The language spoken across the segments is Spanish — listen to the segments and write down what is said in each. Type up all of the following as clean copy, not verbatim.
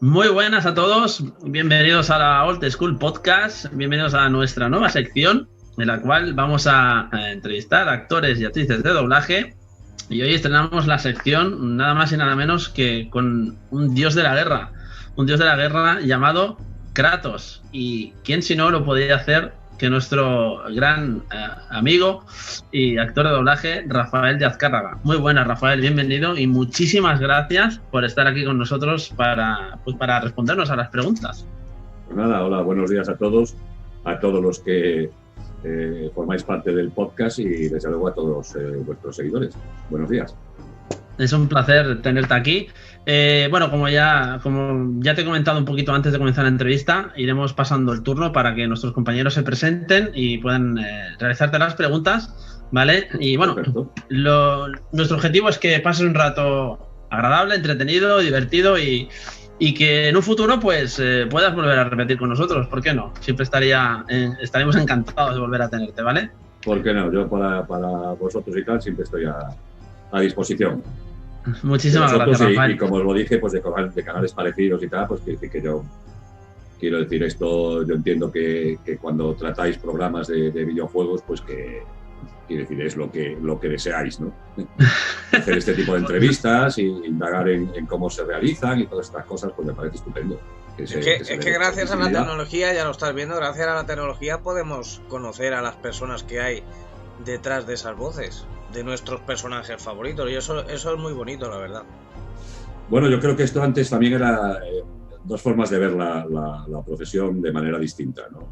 Muy buenas a todos, bienvenidos a la Old School Podcast, bienvenidos a nuestra nueva sección en la cual vamos a entrevistar a actores y actrices de doblaje y hoy estrenamos la sección nada más y nada menos que con un dios de la guerra llamado Kratos. Y quién si no lo podría hacer que nuestro gran amigo y actor de doblaje, Rafael de Azcárraga. Muy buenas, Rafael, bienvenido y muchísimas gracias por estar aquí con nosotros para respondernos a las preguntas. Pues nada, hola, buenos días a todos los que formáis parte del podcast y desde luego a todos vuestros seguidores. Buenos días. Es un placer tenerte aquí. Bueno, como ya te he comentado un poquito antes de comenzar la entrevista, iremos pasando el turno para que nuestros compañeros se presenten y puedan realizarte las preguntas, ¿vale? Y bueno, nuestro objetivo es que pases un rato agradable, entretenido, divertido y que en un futuro pues puedas volver a repetir con nosotros. ¿Por qué no? Siempre estaremos encantados de volver a tenerte, ¿vale? ¿Por qué no? Yo para vosotros y tal siempre estoy a disposición. Muchísimas gracias, Rafael. Y como os lo dije, pues de canales parecidos y tal, pues que yo quiero decir esto, yo entiendo que cuando tratáis programas de videojuegos, pues que quiero decir, es lo que deseáis, ¿no? Hacer este tipo de entrevistas y indagar en cómo se realizan y todas estas cosas, pues me parece estupendo. Es que gracias a la tecnología, ya lo estás viendo, gracias a la tecnología podemos conocer a las personas que hay detrás de esas voces, de nuestros personajes favoritos, y eso es muy bonito, la verdad. Bueno, yo creo que esto antes también era dos formas de ver la profesión de manera distinta, ¿no?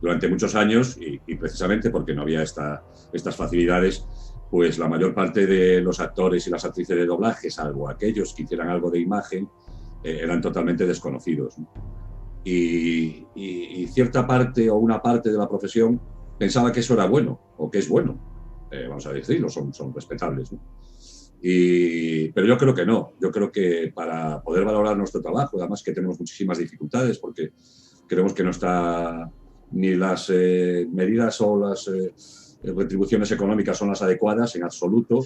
Durante muchos años, y precisamente porque no había estas facilidades, pues la mayor parte de los actores y las actrices de doblaje, salvo aquellos que hicieran algo de imagen, eran totalmente desconocidos, ¿no? Y cierta parte o una parte de la profesión pensaba que eso era bueno, o que es bueno, vamos a decirlo, son respetables, ¿no? Pero yo creo que no. Yo creo que para poder valorar nuestro trabajo, además que tenemos muchísimas dificultades porque creemos que no está ni las medidas o las retribuciones económicas son las adecuadas en absoluto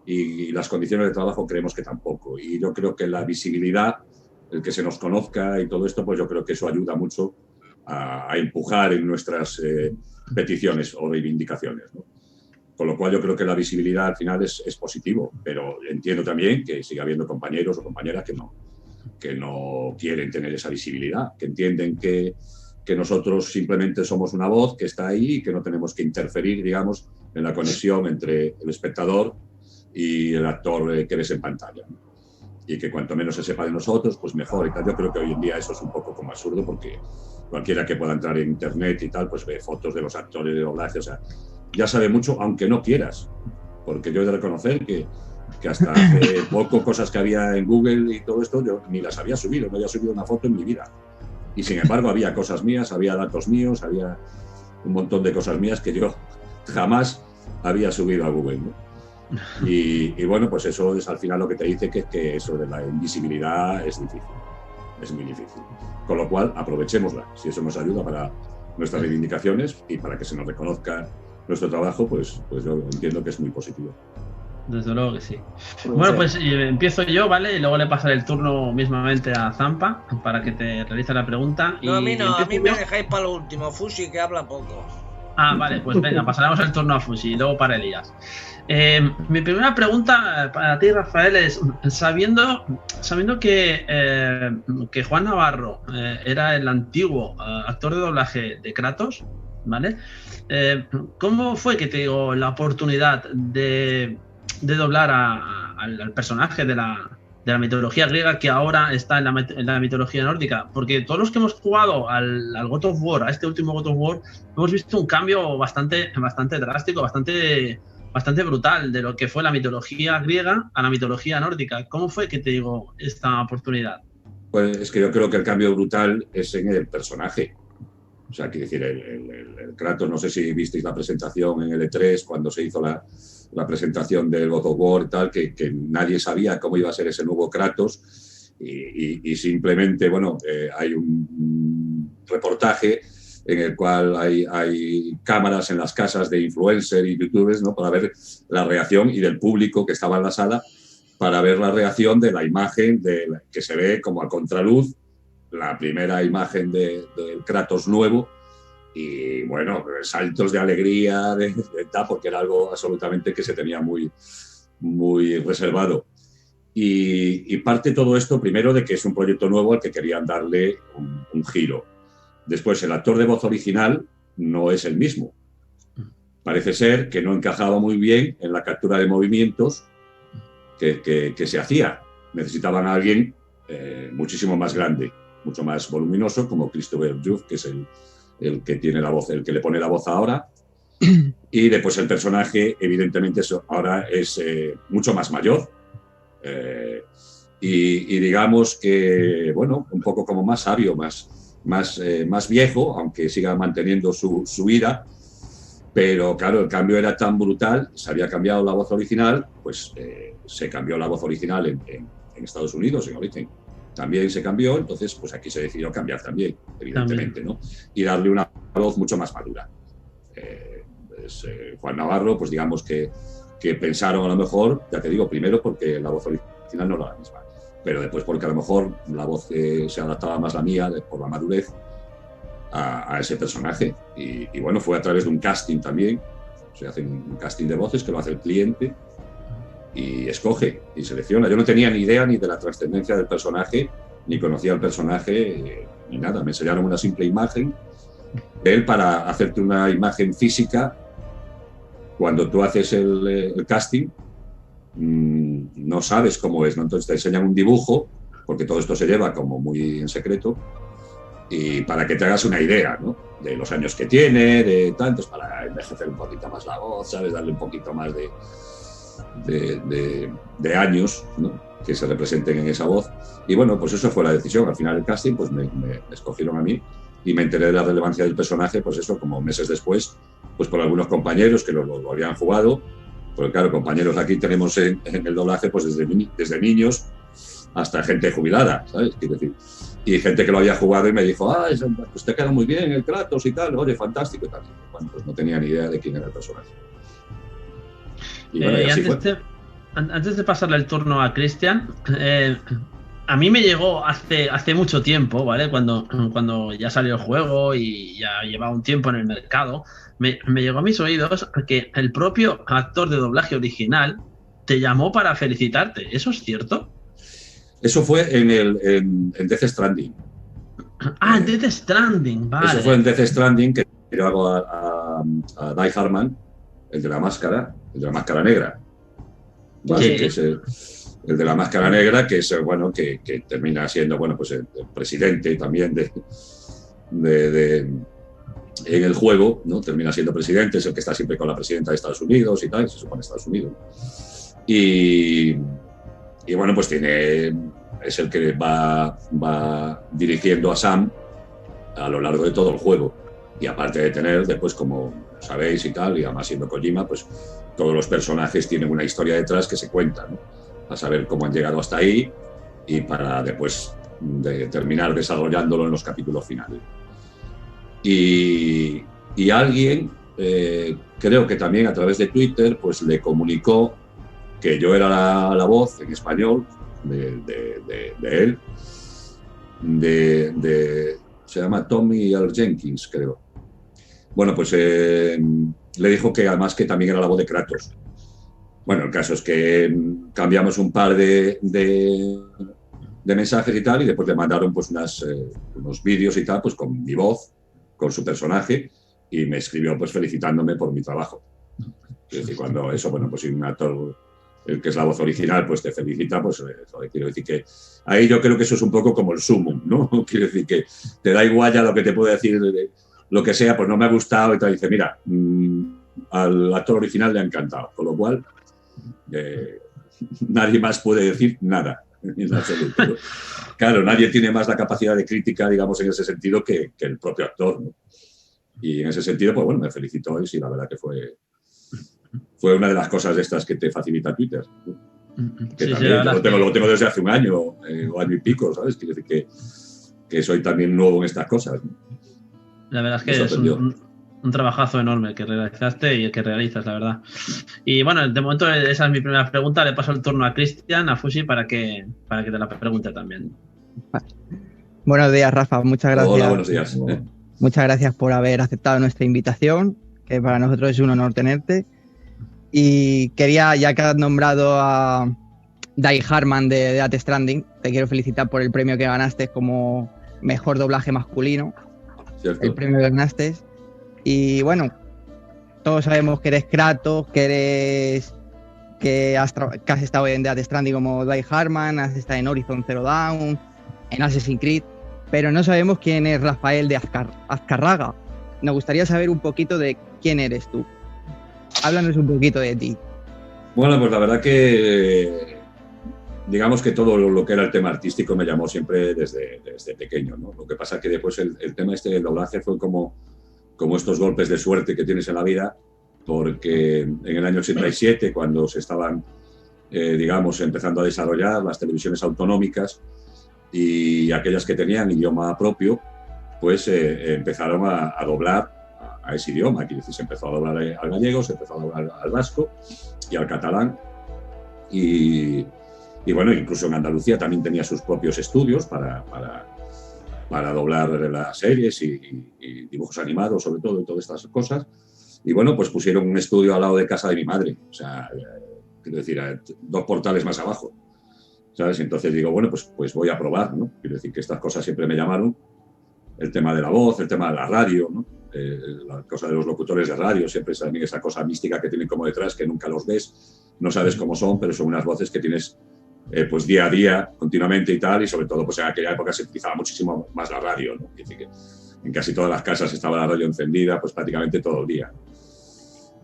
y las condiciones de trabajo creemos que tampoco. Y yo creo que la visibilidad, el que se nos conozca y todo esto, pues yo creo que eso ayuda mucho a empujar en nuestras peticiones o reivindicaciones, ¿no? Con lo cual yo creo que la visibilidad al final es positivo, pero entiendo también que sigue habiendo compañeros o compañeras que no quieren tener esa visibilidad, que entienden que nosotros simplemente somos una voz que está ahí y que no tenemos que interferir, digamos, en la conexión entre el espectador y el actor que ves en pantalla, ¿no? Y que cuanto menos se sepa de nosotros, pues mejor y tal. Yo creo que hoy en día eso es un poco como absurdo porque cualquiera que pueda entrar en internet y tal, pues ve fotos de los actores de doblaje, o sea, ya sabe mucho, aunque no quieras, porque yo he de reconocer que hasta hace poco cosas que había en Google y todo esto, yo ni las había subido, no había subido una foto en mi vida. Y sin embargo había cosas mías, había datos míos, había un montón de cosas mías que yo jamás había subido a Google, ¿no? Y bueno, pues eso es al final lo que te dice que eso de la invisibilidad es difícil, es muy difícil. Con lo cual, aprovechémosla. Si eso nos ayuda para nuestras reivindicaciones y para que se nos reconozca nuestro trabajo, pues yo entiendo que es muy positivo. Desde luego que sí. Bueno, pues empiezo yo, ¿vale? Y luego le pasaré el turno mismamente a Zampa para que te realice la pregunta. No, a mí no, a mí me dejáis para lo último, Fushi, que habla poco. Ah, vale, pues venga, pasaremos el turno a Fushi y luego para Elías. Mi primera pregunta para ti, Rafael, es sabiendo que Juan Navarro era el antiguo actor de doblaje de Kratos, ¿vale? ¿Cómo fue que te dio la oportunidad de doblar al personaje de la mitología griega que ahora está en la mitología nórdica? Porque todos los que hemos jugado al God of War, a este último God of War, hemos visto un cambio bastante drástico, bastante brutal de lo que fue la mitología griega a la mitología nórdica. ¿Cómo fue que te llegó esta oportunidad? Pues es que yo creo que el cambio brutal es en el personaje. O sea, quiero decir, el Kratos, no sé si visteis la presentación en el E3 cuando se hizo la presentación del God of War y tal, que nadie sabía cómo iba a ser ese nuevo Kratos y simplemente, bueno, hay un reportaje en el cual hay cámaras en las casas de influencers y youtubers, ¿no?, para ver la reacción y del público que estaba en la sala para ver la reacción de la imagen que se ve como a contraluz, la primera imagen del Kratos nuevo, y bueno, saltos de alegría, porque era algo absolutamente que se tenía muy, muy reservado. Y parte todo esto primero de que es un proyecto nuevo al que querían darle un giro. Después, el actor de voz original no es el mismo. Parece ser que no encajaba muy bien en la captura de movimientos que se hacía. Necesitaban a alguien muchísimo más grande, mucho más voluminoso, como Christopher Judge, que es el que tiene la voz, el que le pone la voz ahora. Y después el personaje, evidentemente, ahora es mucho más mayor. Y digamos que, bueno, un poco como más sabio, más viejo, aunque siga manteniendo su vida. Pero claro, el cambio era tan brutal, se había cambiado la voz original, pues se cambió la voz original en Estados Unidos, en origen. También se cambió, entonces pues aquí se decidió cambiar también, evidentemente, ¿no? Y darle una voz mucho más madura. Juan Navarro, pues digamos que pensaron a lo mejor, ya te digo, primero porque la voz original no era la misma, pero después porque a lo mejor la voz se adaptaba más la mía por la madurez a ese personaje. Y bueno, fue a través de un casting también. Se hace un casting de voces que lo hace el cliente y escoge y selecciona. Yo no tenía ni idea ni de la trascendencia del personaje, ni conocía al personaje, ni nada. Me enseñaron una simple imagen de él para hacerte una imagen física. Cuando tú haces el casting, no sabes cómo es, ¿no? Entonces te enseñan un dibujo, porque todo esto se lleva como muy en secreto, y para que te hagas una idea, ¿no? De los años que tiene, de tantos, para envejecer un poquito más la voz, ¿sabes? Darle un poquito más de años, ¿no? Que se representen en esa voz. Y bueno, pues eso fue la decisión. Al final del casting, pues me escogieron a mí y me enteré de la relevancia del personaje, pues eso, como meses después, pues por algunos compañeros que lo habían jugado. Porque claro, compañeros aquí tenemos en el doblaje, pues desde niños hasta gente jubilada, ¿sabes? Quiero decir, y gente que lo había jugado y me dijo, pues te queda muy bien el Kratos y tal, oye, fantástico y tal. Bueno, pues no tenía ni idea de quién era el personaje. Y bueno, y antes de pasarle el turno a Cristian, a mí me llegó hace mucho tiempo, ¿vale? Cuando ya salió el juego y ya llevaba un tiempo en el mercado, me llegó a mis oídos que el propio actor de doblaje original te llamó para felicitarte. ¿Eso es cierto? Eso fue en Death Stranding. En Death Stranding, vale. Eso fue en Death Stranding, que yo hago a Die Hartman, el de la máscara negra. ¿Vale? Sí. Que es el de la máscara negra, que es bueno, que termina siendo, bueno, pues el presidente también en el juego, ¿no? Termina siendo presidente, es el que está siempre con la presidenta de Estados Unidos y tal, se supone Estados Unidos. Y bueno, pues es el que va dirigiendo a Sam a lo largo de todo el juego. Y aparte de tener, después, como sabéis y tal, y además siendo Kojima, pues todos los personajes tienen una historia detrás que se cuenta, ¿no? A saber cómo han llegado hasta ahí y para después terminar desarrollándolo en los capítulos finales. Y alguien, creo que también a través de Twitter, pues le comunicó que yo era la voz en español de él, se llama Tommy L. Jenkins, creo. Bueno, pues le dijo que además que también era la voz de Kratos. Bueno, el caso es que cambiamos un par de mensajes y tal, y después le mandaron pues unos vídeos y tal, pues con mi voz, con su personaje, y me escribió pues felicitándome por mi trabajo. Es decir, cuando eso, bueno, pues si un actor, el que es la voz original, pues te felicita, pues quiero decir que ahí yo creo que eso es un poco como el sumum, ¿no? Quiero decir que te da igual ya lo que te puede decir, lo que sea, pues no me ha gustado, y te dice, mira, al actor original le ha encantado, con lo cual nadie más puede decir nada, en absoluto, ¿no? Claro, nadie tiene más la capacidad de crítica, digamos, en ese sentido que el propio actor, ¿no? Y en ese sentido, pues bueno, me felicitó y sí, la verdad que fue una de las cosas de estas que te facilita Twitter, ¿no? Que sí, también lo tengo desde hace un año o año y pico, ¿sabes? Quiere decir que soy también nuevo en estas cosas, ¿no? La verdad es que un trabajazo enorme que realizaste y el que realizas, la verdad. Y bueno, de momento esa es mi primera pregunta. Le paso el turno a Cristian, a Fusi, para que te la pregunte también. Buenos días, Rafa. Muchas gracias. Hola, buenos días. Muchas gracias por haber aceptado nuestra invitación, que para nosotros es un honor tenerte. Y quería, ya que has nombrado a Dai Harman de Death Stranding, te quiero felicitar por el premio que ganaste como mejor doblaje masculino. Cierto. El premio que ganaste. Y bueno, todos sabemos que eres Kratos, que has estado en Death Stranding como Dai Harman, has estado en Horizon Zero Dawn, en Assassin's Creed, pero no sabemos quién es Rafael de Azcárraga. Nos gustaría saber un poquito de quién eres tú. Háblanos un poquito de ti. Bueno, pues la verdad que digamos que todo lo que era el tema artístico me llamó siempre desde pequeño, ¿no? Lo que pasa es que después el tema del doblaje fue como estos golpes de suerte que tienes en la vida, porque en el año 87, cuando se estaban, digamos, empezando a desarrollar las televisiones autonómicas y aquellas que tenían idioma propio, pues empezaron a doblar a ese idioma. Quiere decir, se empezó a doblar al gallego, se empezó a doblar al vasco y al catalán. Y bueno, incluso en Andalucía también tenía sus propios estudios para doblar las series y dibujos animados, sobre todo, y todas estas cosas. Y bueno, pues pusieron un estudio al lado de casa de mi madre, o sea, quiero decir, 2 portales más abajo, ¿sabes? Entonces digo, bueno, pues voy a probar, ¿no? Quiero decir que estas cosas siempre me llamaron, el tema de la voz, el tema de la radio, ¿no? La cosa de los locutores de radio, siempre es también esa cosa mística que tienen como detrás, que nunca los ves, no sabes cómo son, pero son unas voces que tienes pues día a día, continuamente y tal, y sobre todo pues en aquella época se utilizaba muchísimo más la radio, ¿no? Es decir, que en casi todas las casas estaba la radio encendida pues prácticamente todo el día.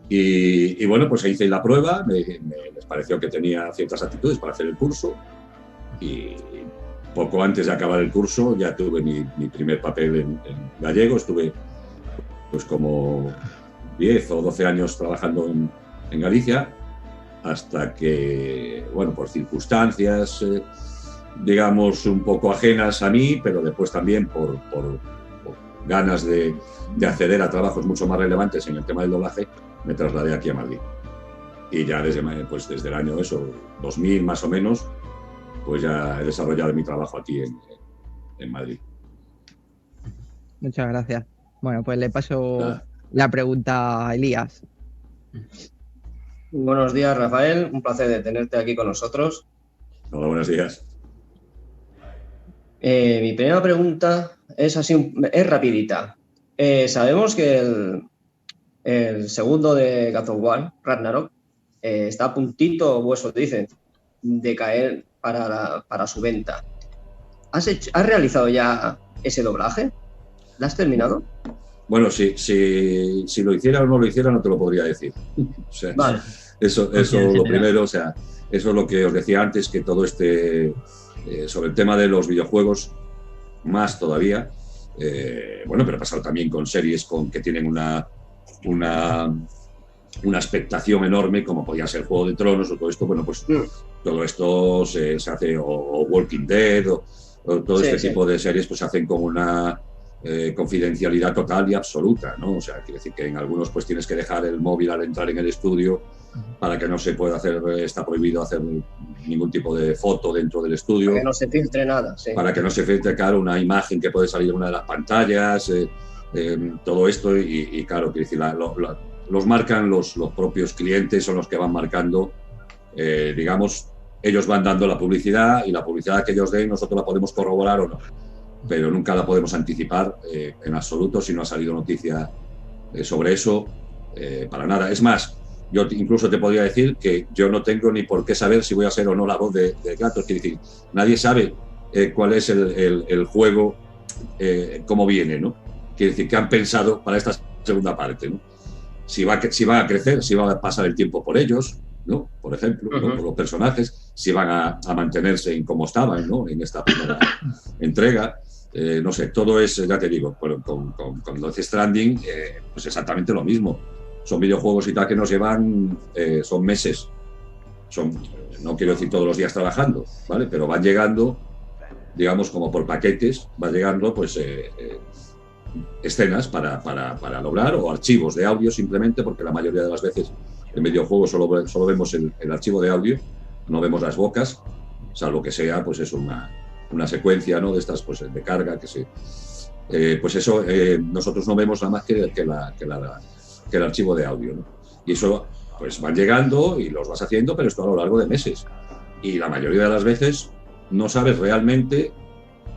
Y bueno, pues hice la prueba, les pareció que tenía ciertas actitudes para hacer el curso, y poco antes de acabar el curso ya tuve mi primer papel en gallego. Estuve pues como 10 o 12 años trabajando en Galicia, hasta que, bueno, por circunstancias, digamos, un poco ajenas a mí, pero después también por ganas de acceder a trabajos mucho más relevantes en el tema del doblaje, me trasladé aquí a Madrid. Y ya desde el año 2000 más o menos, pues ya he desarrollado mi trabajo aquí en Madrid. Muchas gracias. Bueno, pues le paso la pregunta a Elías. Buenos días, Rafael. Un placer de tenerte aquí con nosotros. Hola, buenos días. Mi primera pregunta es rapidita. Sabemos que el segundo de God of War, Ragnarok, está a puntito, o eso dicen, de caer para su venta. ¿Has realizado ya ese doblaje? ¿Lo has terminado? Bueno, si lo hiciera o no lo hiciera, no te lo podría decir. O sea, vale. Eso lo primero, o sea, eso es lo que os decía antes, que todo sobre el tema de los videojuegos, más todavía, bueno, pero ha pasado también con series que tienen una expectación enorme, como podía ser Juego de Tronos o todo esto. Bueno, pues todo esto se hace, o Walking Dead, o todo este tipo de series, pues se hacen con una confidencialidad total y absoluta, ¿no? O sea, quiere decir que en algunos pues tienes que dejar el móvil al entrar en el estudio para que no se pueda hacer, está prohibido hacer ningún tipo de foto dentro del estudio. Para que no se filtre nada, sí. Para que no se filtre, claro, una imagen que puede salir en una de las pantallas, todo esto, y claro, quiere decir, los marcan los propios clientes, son los que van marcando, digamos, ellos van dando la publicidad, y la publicidad que ellos den nosotros la podemos corroborar o no, pero nunca la podemos anticipar en absoluto si no ha salido noticia sobre eso, para nada. Es más, yo incluso te podría decir que yo no tengo ni por qué saber si voy a ser o no la voz de Kratos. Quiere decir, nadie sabe cuál es el juego, cómo viene, ¿no? Quiere decir, qué han pensado para esta segunda parte, ¿no? Si va a crecer, si va a pasar el tiempo por ellos, ¿no? Por ejemplo, ¿no? Por los personajes, si van a mantenerse en como estaban, ¿no? En esta primera entrega. No sé, todo es, ya te digo, con Death Stranding, pues exactamente lo mismo. Son videojuegos y tal que nos llevan, son meses. No quiero decir todos los días trabajando, ¿vale? Pero van llegando, digamos, como por paquetes, va llegando, pues, escenas para doblar, o archivos de audio simplemente, porque la mayoría de las veces en videojuegos solo vemos el archivo de audio, no vemos las bocas, salvo que sea pues eso, una secuencia, ¿no?, de estas pues, de carga, que se, pues eso nosotros no vemos nada más que el archivo de audio, ¿no? Y eso pues van llegando y los vas haciendo, pero esto a lo largo de meses. Y la mayoría de las veces no sabes realmente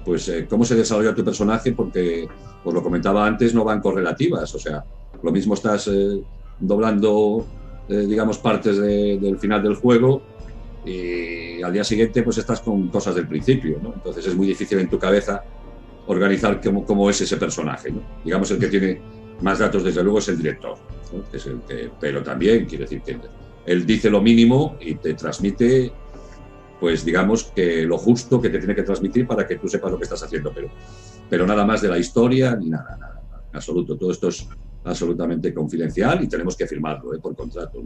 pues cómo se desarrolla tu personaje, porque, os lo comentaba antes, no van correlativas. O sea, lo mismo estás doblando, digamos, partes del final del juego, y al día siguiente pues estás con cosas del principio, ¿no? Entonces es muy difícil en tu cabeza organizar cómo es ese personaje, ¿no? Digamos, el que tiene más datos, desde luego, es el director, ¿no? Es el que, pero también quiere decir que él dice lo mínimo y te transmite, pues digamos, que lo justo que te tiene que transmitir para que tú sepas lo que estás haciendo, pero nada más de la historia ni nada, en absoluto. Todo esto es absolutamente confidencial y tenemos que firmarlo, por contrato,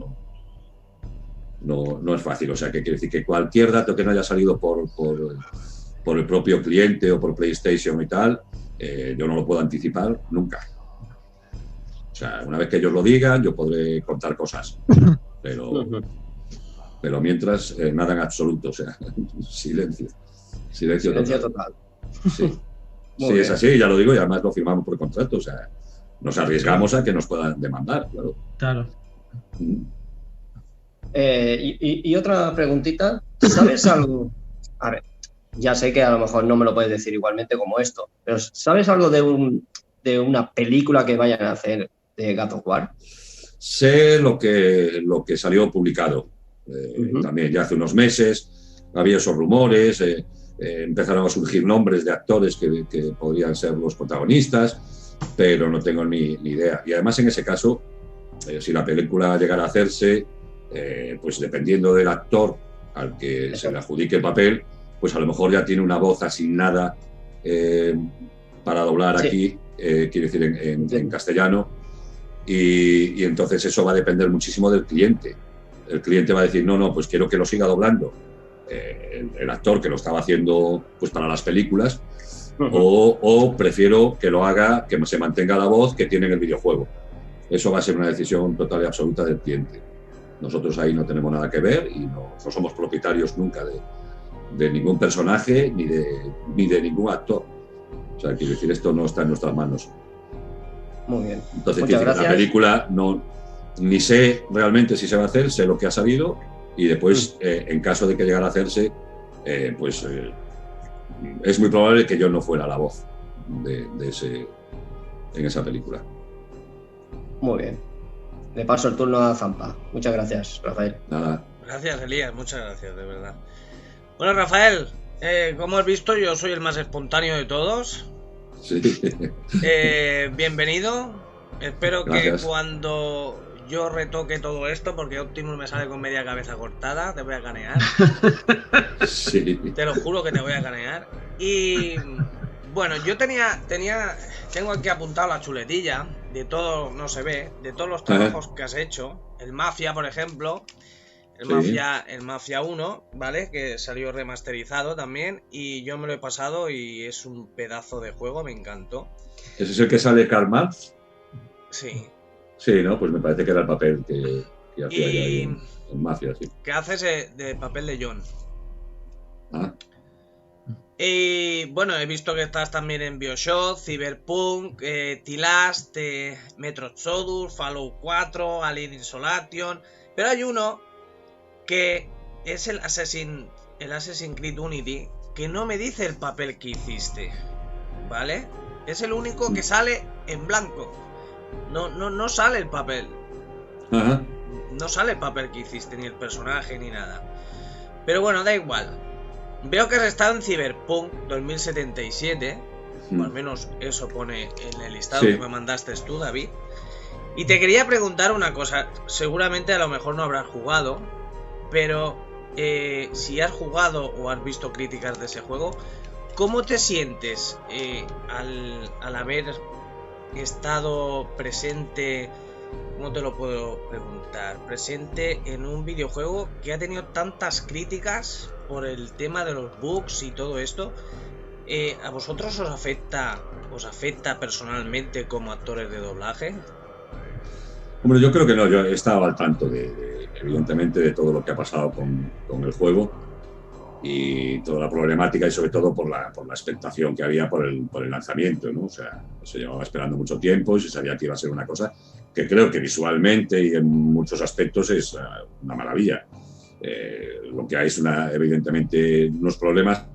no es fácil. O sea, que quiere decir que cualquier dato que no haya salido por el propio cliente o por PlayStation y tal, yo no lo puedo anticipar nunca. O sea, una vez que ellos lo digan, yo podré contar cosas, pero mientras, nada en absoluto. O sea, silencio total. Sí, sí, es así, ya lo digo, y además lo firmamos por contrato. O sea, nos arriesgamos a que nos puedan demandar, claro. Y otra preguntita, ¿sabes algo? A ver, ya sé que a lo mejor no me lo puedes decir igualmente como esto, pero ¿sabes algo de una película que vayan a hacer de God of War? Sé lo que salió publicado, también ya hace unos meses. Había esos rumores, empezaron a surgir nombres de actores que podrían ser los protagonistas, pero no tengo ni idea. Y además, en ese caso, si la película llegara a hacerse, pues dependiendo del actor al que se le adjudique el papel, pues a lo mejor ya tiene una voz asignada para doblar aquí, quiere decir en castellano, y entonces eso va a depender muchísimo del cliente. El cliente va a decir, no, pues quiero que lo siga doblando el actor que lo estaba haciendo pues para las películas, o prefiero que lo haga, que se mantenga la voz que tiene en el videojuego. Eso va a ser una decisión total y absoluta del cliente. Nosotros ahí no tenemos nada que ver y no somos propietarios nunca de ningún personaje ni de ningún actor. O sea, quiero decir, esto no está en nuestras manos. Muy bien. Entonces, la película ni sé realmente si se va a hacer, sé lo que ha salido, y después, en caso de que llegara a hacerse, pues es muy probable que yo no fuera la voz en esa película. Muy bien. Le paso el turno a Zampa. Muchas gracias, Rafael. Nada. Gracias, Elías. Muchas gracias, de verdad. Bueno, Rafael, como has visto, yo soy el más espontáneo de todos. Sí. Bienvenido. Espero Gracias. que cuando yo retoque todo esto, porque Optimus me sale con media cabeza cortada, te voy a canear. Sí. Te lo juro que te voy a canear. Y bueno, yo tengo aquí apuntado la chuletilla de todo, no se ve, de todos los trabajos que has hecho. El Mafia, por ejemplo. El Mafia 1, ¿vale? Que salió remasterizado también. Y yo me lo he pasado y es un pedazo de juego, me encantó. ¿Ese es el que sale Karl Marx? Sí. Sí, ¿no? Pues me parece que era el papel que hacía ahí en Mafia, sí. ¿Qué haces de papel de John? Ah. Y bueno, he visto que estás también en BioShock, Cyberpunk, T-Last, Metro Exodus, Fallout 4, Alien Isolation. Pero hay uno que es el Assassin's Creed Unity, que no me dice el papel que hiciste, ¿vale? Es el único que sale en blanco. No sale el papel. Ajá. No sale el papel que hiciste, ni el personaje, ni nada. Pero bueno, da igual. Veo que has estado en Cyberpunk 2077, o al menos eso pone en el listado que me mandaste tú, David. Y te quería preguntar una cosa. Seguramente a lo mejor no habrás jugado, pero si has jugado o has visto críticas de ese juego, ¿cómo te sientes al haber estado presente? ¿Cómo te lo puedo preguntar? Presente en un videojuego que ha tenido tantas críticas por el tema de los bugs y todo esto. ¿A vosotros os afecta personalmente como actores de doblaje? Hombre, yo creo que no. Yo he estado al tanto, evidentemente, de todo lo que ha pasado con el juego y toda la problemática, y sobre todo por la expectación que había por el lanzamiento, ¿no? O sea, se llevaba esperando mucho tiempo y se sabía que iba a ser una cosa que creo que visualmente y en muchos aspectos es una maravilla. Lo que hay es evidentemente unos problemas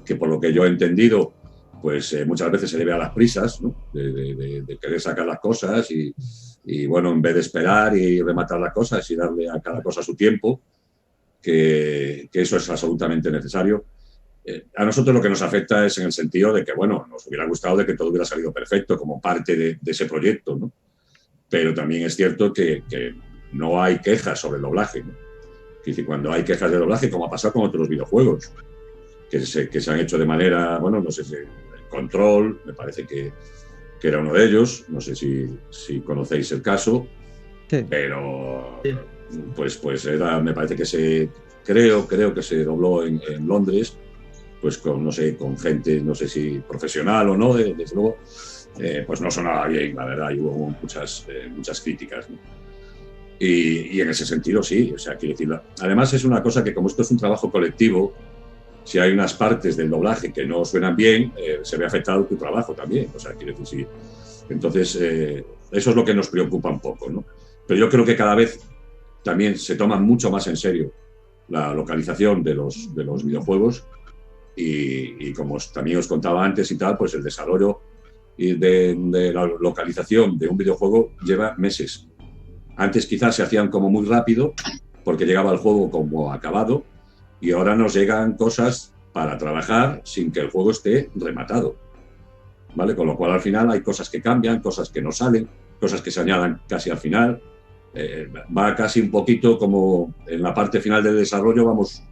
que, por lo que yo he entendido, pues muchas veces se debe a las prisas, ¿no? de querer sacar las cosas y bueno, en vez de esperar y rematar las cosas y darle a cada cosa su tiempo, que eso es absolutamente necesario. A nosotros lo que nos afecta es en el sentido de que, bueno, nos hubiera gustado de que todo hubiera salido perfecto como parte de ese proyecto, ¿no? Pero también es cierto que no hay quejas sobre el doblaje, ¿no? Es decir, cuando hay quejas de doblaje, como ha pasado con otros videojuegos, que se han hecho de manera, bueno, no sé si Control, me parece que era uno de ellos, no sé si conocéis el caso, sí. Pero pues era, me parece que creo que se dobló en Londres, pues con gente, no sé si profesional o no, desde luego, pues no sonaba bien, la verdad, y hubo muchas críticas, ¿no? Y en ese sentido sí, o sea, quiero decir, además es una cosa que, como esto es un trabajo colectivo, si hay unas partes del doblaje que no suenan bien, se ve afectado tu trabajo también, o sea, quiero decir, sí. Entonces, eso es lo que nos preocupa un poco, ¿no? Pero yo creo que cada vez también se toma mucho más en serio la localización de los videojuegos y como también os contaba antes y tal, pues el desarrollo de la localización de un videojuego lleva meses. Antes quizás se hacían como muy rápido porque llegaba el juego como acabado y ahora nos llegan cosas para trabajar sin que el juego esté rematado, ¿vale? Con lo cual al final hay cosas que cambian, cosas que no salen, cosas que se añadan casi al final. Va casi un poquito como en la parte final del desarrollo vamos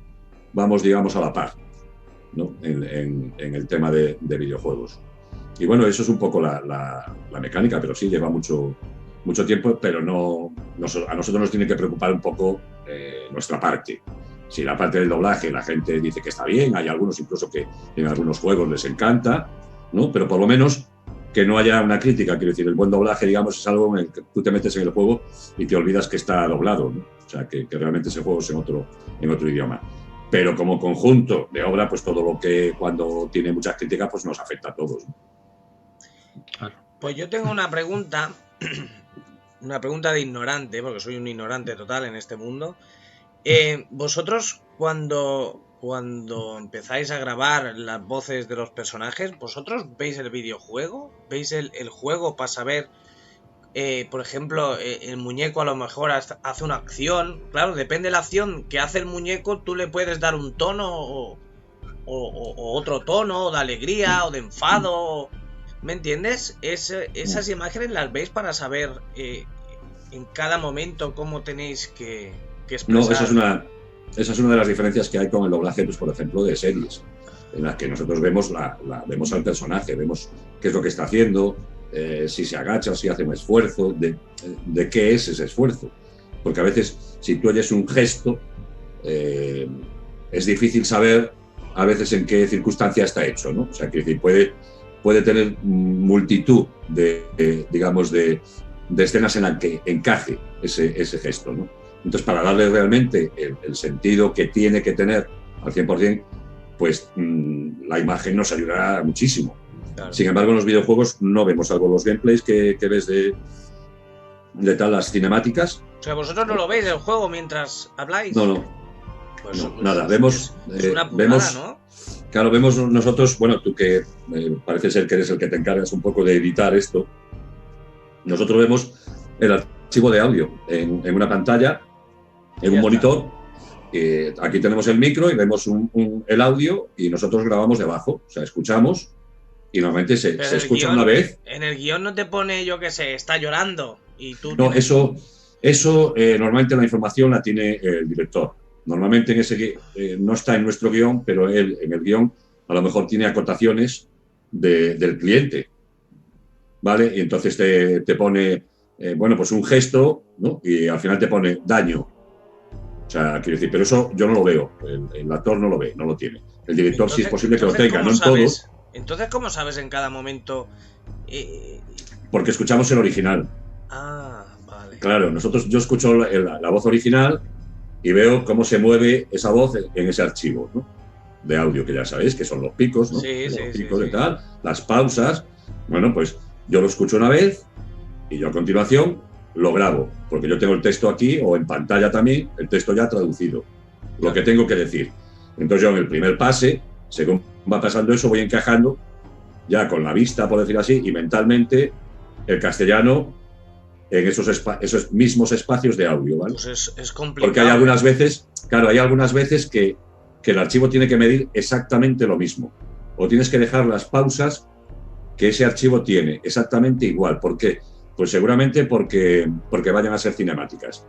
digamos a la par, ¿no? en el tema de videojuegos. Y bueno, eso es un poco la mecánica, pero sí, lleva mucho tiempo, pero a nosotros nos tiene que preocupar un poco nuestra parte. Si la parte del doblaje la gente dice que está bien, hay algunos incluso que en algunos juegos les encanta, ¿no? Pero por lo menos que no haya una crítica. Quiero decir, el buen doblaje, digamos, es algo en el que tú te metes en el juego y te olvidas que está doblado, ¿no? O sea, que realmente ese juego es en otro idioma. Pero como conjunto de obra, pues todo lo que cuando tiene muchas críticas, pues nos afecta a todos, ¿no? Pues yo tengo una pregunta de ignorante, porque soy un ignorante total en este mundo. Vosotros, cuando empezáis a grabar las voces de los personajes, ¿vosotros veis el videojuego? ¿Veis el juego para saber, por ejemplo, el muñeco a lo mejor hace una acción? Claro, depende de la acción que hace el muñeco, tú le puedes dar un tono o otro tono de alegría o de enfado. ¿Me entiendes? Esas imágenes las veis para saber en cada momento cómo tenéis que expresar. No, esa es una de las diferencias que hay con el doblaje, pues, por ejemplo, de series, en las que nosotros vemos al personaje, vemos qué es lo que está haciendo, si se agacha, si hace un esfuerzo, de qué es ese esfuerzo. Porque a veces, si tú oyes un gesto, es difícil saber a veces en qué circunstancia está hecho, ¿no? O sea, que puede tener multitud digamos, de escenas en las que encaje ese gesto, ¿no? Entonces, para darle realmente el sentido que tiene que tener al 100%, pues la imagen nos ayudará muchísimo. Claro. Sin embargo, en los videojuegos no vemos algo los gameplays que ves de tal, las cinemáticas. O sea, vosotros no lo veis el juego mientras habláis. No. Pues nada, vemos. Es una putada, ¿no? Claro, vemos nosotros, bueno, tú que parece ser que eres el que te encargas un poco de editar esto, nosotros vemos el archivo de audio en una pantalla, en un monitor. Aquí tenemos el micro y vemos el audio y nosotros grabamos debajo, o sea, escuchamos y normalmente se escucha una vez. En el guión no te pone, yo qué sé, está llorando y tú... No, eso normalmente la información la tiene el director. Normalmente no está en nuestro guión, pero él en el guión a lo mejor tiene acotaciones del cliente, ¿vale? Y entonces te pone, bueno, pues un gesto, ¿no? Y al final te pone daño. O sea, quiero decir, pero eso yo no lo veo, el actor no lo ve, no lo tiene. El director, entonces, sí es posible que lo tenga, no en todos. Entonces, ¿cómo sabes en cada momento? Porque escuchamos el original. Ah, vale. Claro, yo escucho la voz original y veo cómo se mueve esa voz en ese archivo, ¿no? De audio, que ya sabéis que son los picos, ¿no? Sí, Los sí, picos sí, y sí. tal, las pausas. Bueno, pues yo lo escucho una vez y yo a continuación lo grabo, porque yo tengo el texto aquí o en pantalla también, el texto ya traducido, lo que tengo que decir. Entonces yo en el primer pase, según va pasando eso, voy encajando ya con la vista, por decir así, y mentalmente el castellano en esos mismos espacios de audio, ¿vale? Pues es complicado. Porque hay algunas veces, claro, hay algunas veces que el archivo tiene que medir exactamente lo mismo. O tienes que dejar las pausas que ese archivo tiene exactamente igual. ¿Por qué? Pues seguramente porque vayan a ser cinemáticas.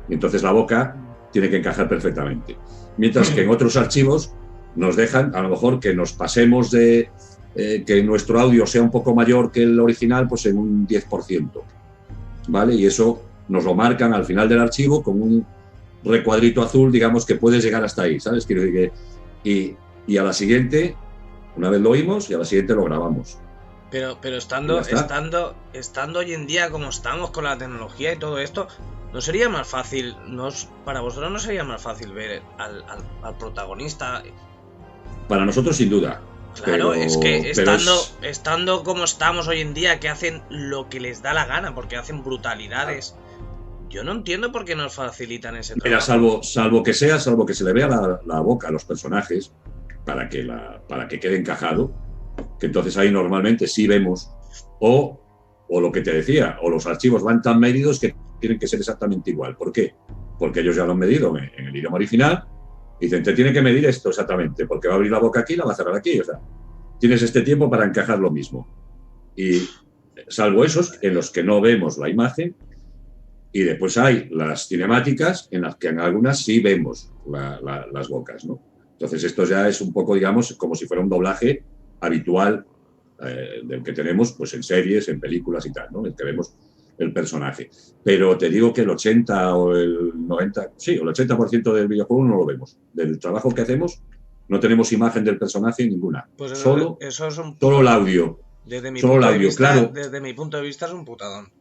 Y entonces la boca tiene que encajar perfectamente. Mientras que en otros archivos nos dejan, a lo mejor, que nos pasemos de que nuestro audio sea un poco mayor que el original, pues en un 10%. ¿Vale? Y eso nos lo marcan al final del archivo con un recuadrito azul, digamos, que puedes llegar hasta ahí, ¿sabes? Quiero decir que, y a la siguiente, una vez lo oímos, y a la siguiente lo grabamos. Pero estando hoy en día como estamos con la tecnología y todo esto, ¿no sería más fácil, para vosotros no sería más fácil ver al protagonista? Para nosotros, sin duda. Claro, es que estando como estamos hoy en día, que hacen lo que les da la gana, porque hacen brutalidades. Yo no entiendo por qué nos facilitan ese trabajo. Mira, salvo que se le vea la boca a los personajes, para que quede encajado, que entonces ahí normalmente sí vemos, o lo que te decía, o los archivos van tan medidos que tienen que ser exactamente igual. ¿Por qué? Porque ellos ya lo han medido en el idioma original. Dicen, te tiene que medir esto exactamente, porque va a abrir la boca aquí y la va a cerrar aquí. O sea, tienes este tiempo para encajar lo mismo. Y salvo esos en los que no vemos la imagen, y después hay las cinemáticas en las que en algunas sí vemos las bocas, ¿no? Entonces esto ya es un poco, digamos, como si fuera un doblaje habitual del que tenemos pues en series, en películas y tal, ¿no? El que vemos el personaje. Pero te digo que el 80 o el 90, sí, el 80% del videojuego no lo vemos. Del trabajo que hacemos no tenemos imagen del personaje ninguna. Pues solo es un solo el audio. Desde mi solo punto el audio, de vista, claro. Desde mi punto de vista es un putadón.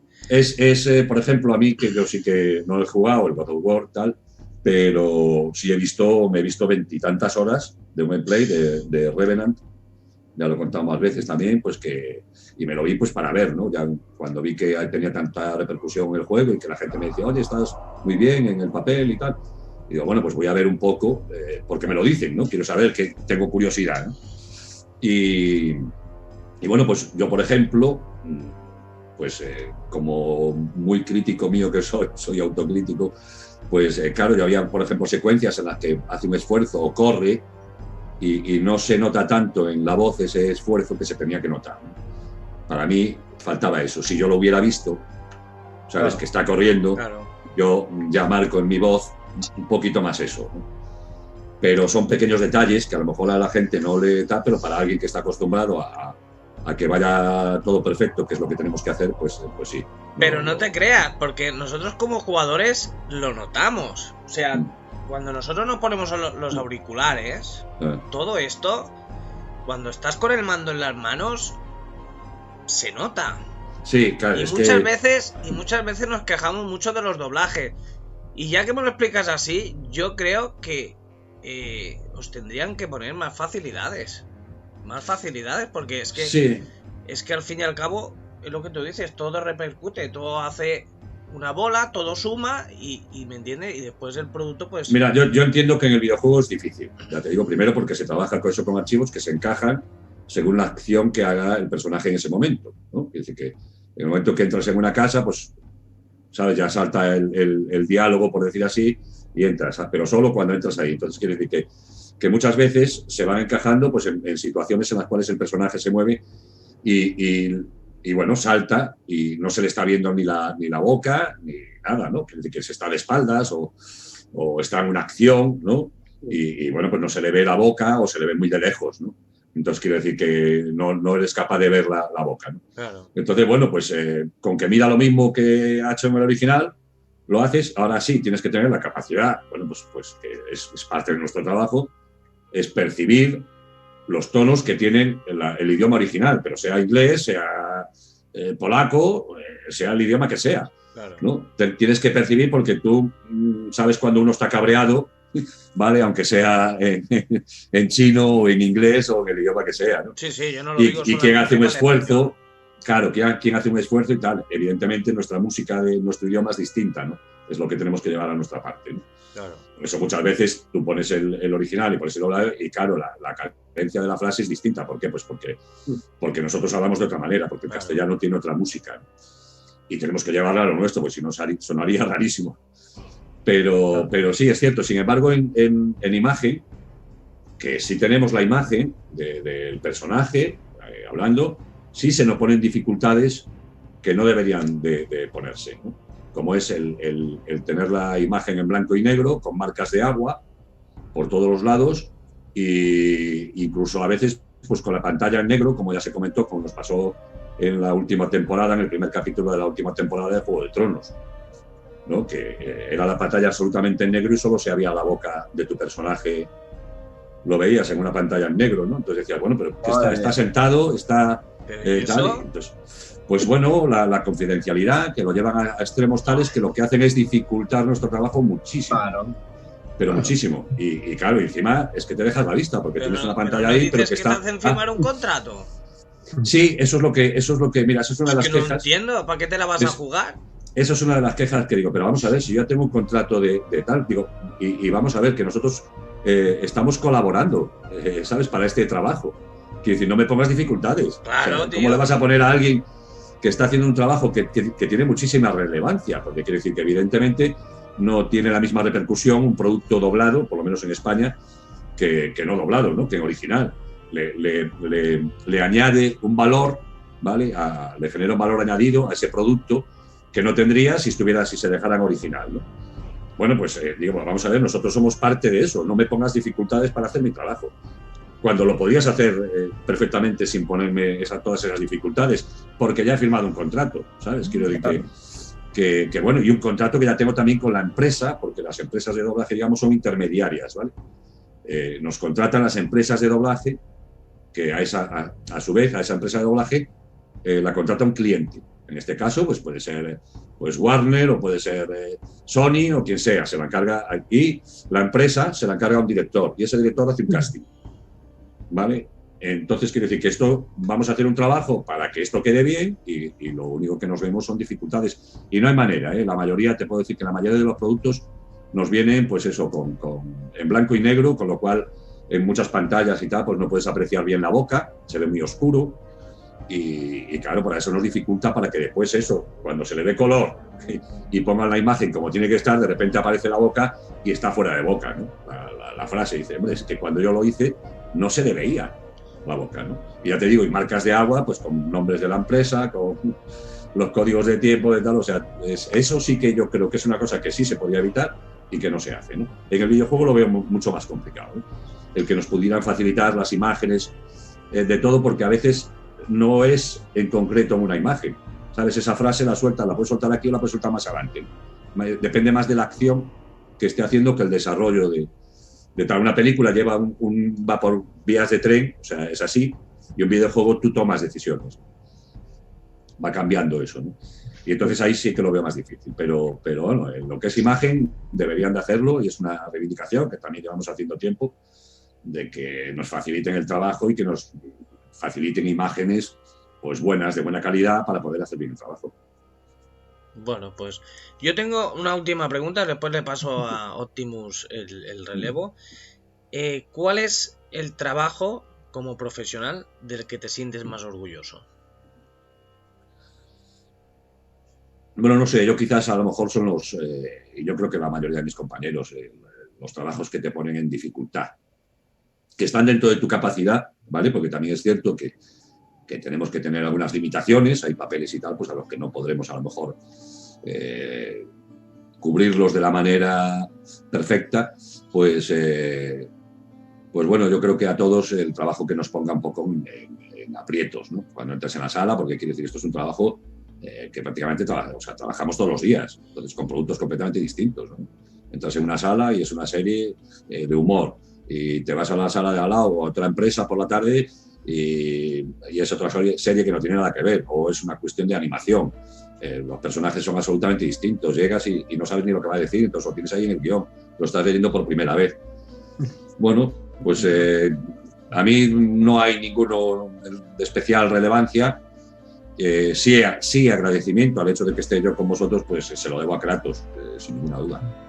Por ejemplo, a mí, que yo sí que no he jugado el God of War, tal, pero sí me he visto 20 y tantas horas de un gameplay de Revenant. Ya lo he contado más veces también, pues y me lo vi pues para ver, ¿no? Ya cuando vi que tenía tanta repercusión en el juego y que la gente me decía, oye, estás muy bien en el papel y tal. Y digo, bueno, pues voy a ver un poco, porque me lo dicen, ¿no? Quiero saber, que tengo curiosidad, ¿no? Y bueno, pues yo, por ejemplo, pues como muy crítico mío que soy autocrítico, pues claro, yo había, por ejemplo, secuencias en las que hace un esfuerzo o corre y no se nota tanto en la voz ese esfuerzo que se tenía que notar, ¿no? Para mí faltaba eso. Si yo lo hubiera visto, sabes, claro, que está corriendo, claro, yo ya marco en mi voz un poquito más eso, ¿no? Pero son pequeños detalles que a lo mejor a la gente no le da, pero para alguien que está acostumbrado a que vaya todo perfecto, que es lo que tenemos que hacer, pues sí. Pero no te creas, porque nosotros como jugadores lo notamos. O sea, cuando nosotros nos ponemos los auriculares, todo esto, cuando estás con el mando en las manos, se nota. Sí, claro. Y muchas veces nos quejamos mucho de los doblajes. Y ya que me lo explicas así, yo creo que os tendrían que poner más facilidades. Porque es que sí, es que al fin y al cabo es lo que tú dices, todo repercute, todo hace una bola, todo suma y me entiendes, y después el producto pues... Mira, yo entiendo que en el videojuego es difícil, ya te digo, primero porque se trabaja con eso, con archivos que se encajan según la acción que haga el personaje en ese momento, ¿no? Es decir, que en el momento que entras en una casa, pues, ¿sabes? Ya salta el diálogo, por decir así, y entras, pero solo cuando entras ahí. Entonces quiere decir que muchas veces se van encajando pues en situaciones en las cuales el personaje se mueve y bueno, salta y no se le está viendo ni la boca ni nada, ¿no? Quiere decir que se está de espaldas o está en una acción, ¿no? Y bueno, pues no se le ve la boca o se le ve muy de lejos, ¿no? Entonces quiere decir que no eres capaz de ver la boca, ¿no? Claro. Entonces, bueno, pues con que mira lo mismo que ha hecho en el original, lo haces. Ahora sí, tienes que tener la capacidad, bueno, pues que es parte de nuestro trabajo, es percibir los tonos que tienen el idioma original, pero sea inglés, sea polaco, sea el idioma que sea. Claro. ¿No? Tienes que percibir porque tú sabes cuando uno está cabreado, ¿vale? Aunque sea en chino o en inglés o en el idioma que sea, ¿no? Sí, yo no lo digo. Y quien hace un esfuerzo, claro, quien hace un esfuerzo y tal. Evidentemente nuestra música de nuestro idioma es distinta, ¿no? Es lo que tenemos que llevar a nuestra parte, ¿no? Claro. Por eso muchas veces tú pones el original y pones el doblado y claro, la cadencia de la frase es distinta. ¿Por qué? Pues porque nosotros hablamos de otra manera, porque el castellano tiene otra música, ¿no? Y tenemos que llevarla a lo nuestro, pues si no sonaría rarísimo. Pero sí, es cierto. Sin embargo, en imagen, que sí tenemos la imagen del personaje hablando, sí se nos ponen dificultades que no deberían de ponerse, ¿no? Como es el tener la imagen en blanco y negro, con marcas de agua por todos los lados, e incluso a veces pues con la pantalla en negro, como ya se comentó, como nos pasó en la última temporada, en el primer capítulo de la última temporada de Juego de Tronos, ¿no? Que era la pantalla absolutamente en negro y solo se veía la boca de tu personaje, lo veías en una pantalla en negro, ¿no? Entonces decías, bueno, pero está sentado, está tal. Entonces, pues bueno, la confidencialidad, que lo llevan a extremos tales que lo que hacen es dificultar nuestro trabajo muchísimo. Claro. Pero muchísimo. Y claro, encima es que te dejas la vista, porque tienes una pantalla ahí, pero que está... ¿Te hacen firmar un contrato? Sí, eso es lo que, mira, eso es una de las quejas. No entiendo, ¿para qué te la vas a jugar? Eso es una de las quejas que digo, pero vamos a ver, si yo tengo un contrato de tal, digo, y vamos a ver que nosotros estamos colaborando, ¿sabes?, para este trabajo. Quiero decir, no me pongas dificultades. Claro, o sea, tío. ¿cómo le vas a poner a alguien que está haciendo un trabajo que tiene muchísima relevancia? Porque quiere decir que evidentemente no tiene la misma repercusión un producto doblado, por lo menos en España, que no doblado, ¿no?, que en original. Le añade un valor, ¿vale? Le genera un valor añadido a ese producto que no tendría si se dejara en original, ¿no? Bueno, pues digo, vamos a ver, nosotros somos parte de eso. No me pongas dificultades para hacer mi trabajo. Cuando lo podías hacer perfectamente sin ponerme todas esas dificultades, porque ya he firmado un contrato, ¿sabes? Quiero decir que bueno, y un contrato que ya tengo también con la empresa, porque las empresas de doblaje, digamos, son intermediarias, ¿vale? Nos contratan las empresas de doblaje, que a su vez a esa empresa de doblaje la contrata un cliente. En este caso, pues puede ser pues Warner o puede ser Sony o quien sea. Se la encarga y la empresa se la encarga a un director y ese director hace un casting, ¿vale? Entonces quiere decir que esto vamos a hacer un trabajo para que esto quede bien y lo único que nos vemos son dificultades. Y no hay manera, ¿eh? La mayoría, te puedo decir que la mayoría de los productos nos vienen, pues eso, en blanco y negro, con lo cual en muchas pantallas y tal, pues no puedes apreciar bien la boca, se ve muy oscuro y claro, para eso nos dificulta para que después eso, cuando se le dé color y pongan la imagen como tiene que estar, de repente aparece la boca y está fuera de boca, ¿no? La frase dice, hombre, es que cuando yo lo hice no se le veía la boca, ¿no? Y ya te digo, y marcas de agua, pues con nombres de la empresa, con los códigos de tiempo, de tal, o sea, eso sí que yo creo que es una cosa que sí se podría evitar y que no se hace, ¿no? En el videojuego lo veo mucho más complicado, ¿no? El que nos pudieran facilitar las imágenes de todo, porque a veces no es en concreto una imagen, ¿sabes? Esa frase la puedes soltar aquí o la puedes soltar más adelante. Depende más de la acción que esté haciendo que el desarrollo de tal. Una película va por vías de tren, o sea, es así, y un videojuego tú tomas decisiones. Va cambiando eso, ¿no? Y entonces ahí sí que lo veo más difícil. Pero bueno, en lo que es imagen deberían de hacerlo y es una reivindicación que también llevamos haciendo tiempo, de que nos faciliten el trabajo y que nos faciliten imágenes pues buenas, de buena calidad, para poder hacer bien el trabajo. Bueno, pues yo tengo una última pregunta, después le paso a Optimus el relevo. ¿Cuál es el trabajo como profesional del que te sientes más orgulloso? Bueno, no sé, yo quizás a lo mejor son y yo creo que la mayoría de mis compañeros, los trabajos que te ponen en dificultad, que están dentro de tu capacidad, ¿vale? Porque también es cierto que tenemos que tener algunas limitaciones, hay papeles y tal, pues a los que no podremos a lo mejor cubrirlos de la manera perfecta, pues bueno, yo creo que a todos el trabajo que nos ponga un poco en aprietos, ¿no? Cuando entras en la sala, porque quiere decir que esto es un trabajo que prácticamente trabajamos todos los días, entonces con productos completamente distintos, ¿no? Entras en una sala y es una serie de humor, y te vas a la sala de al lado o a otra empresa por la tarde y es otra serie que no tiene nada que ver, o es una cuestión de animación. Los personajes son absolutamente distintos, llegas y no sabes ni lo que va a decir, entonces lo tienes ahí en el guión, lo estás leyendo por primera vez. Bueno, pues a mí no hay ninguno de especial relevancia. Sí, agradecimiento al hecho de que esté yo con vosotros, pues se lo debo a Kratos, sin ninguna duda.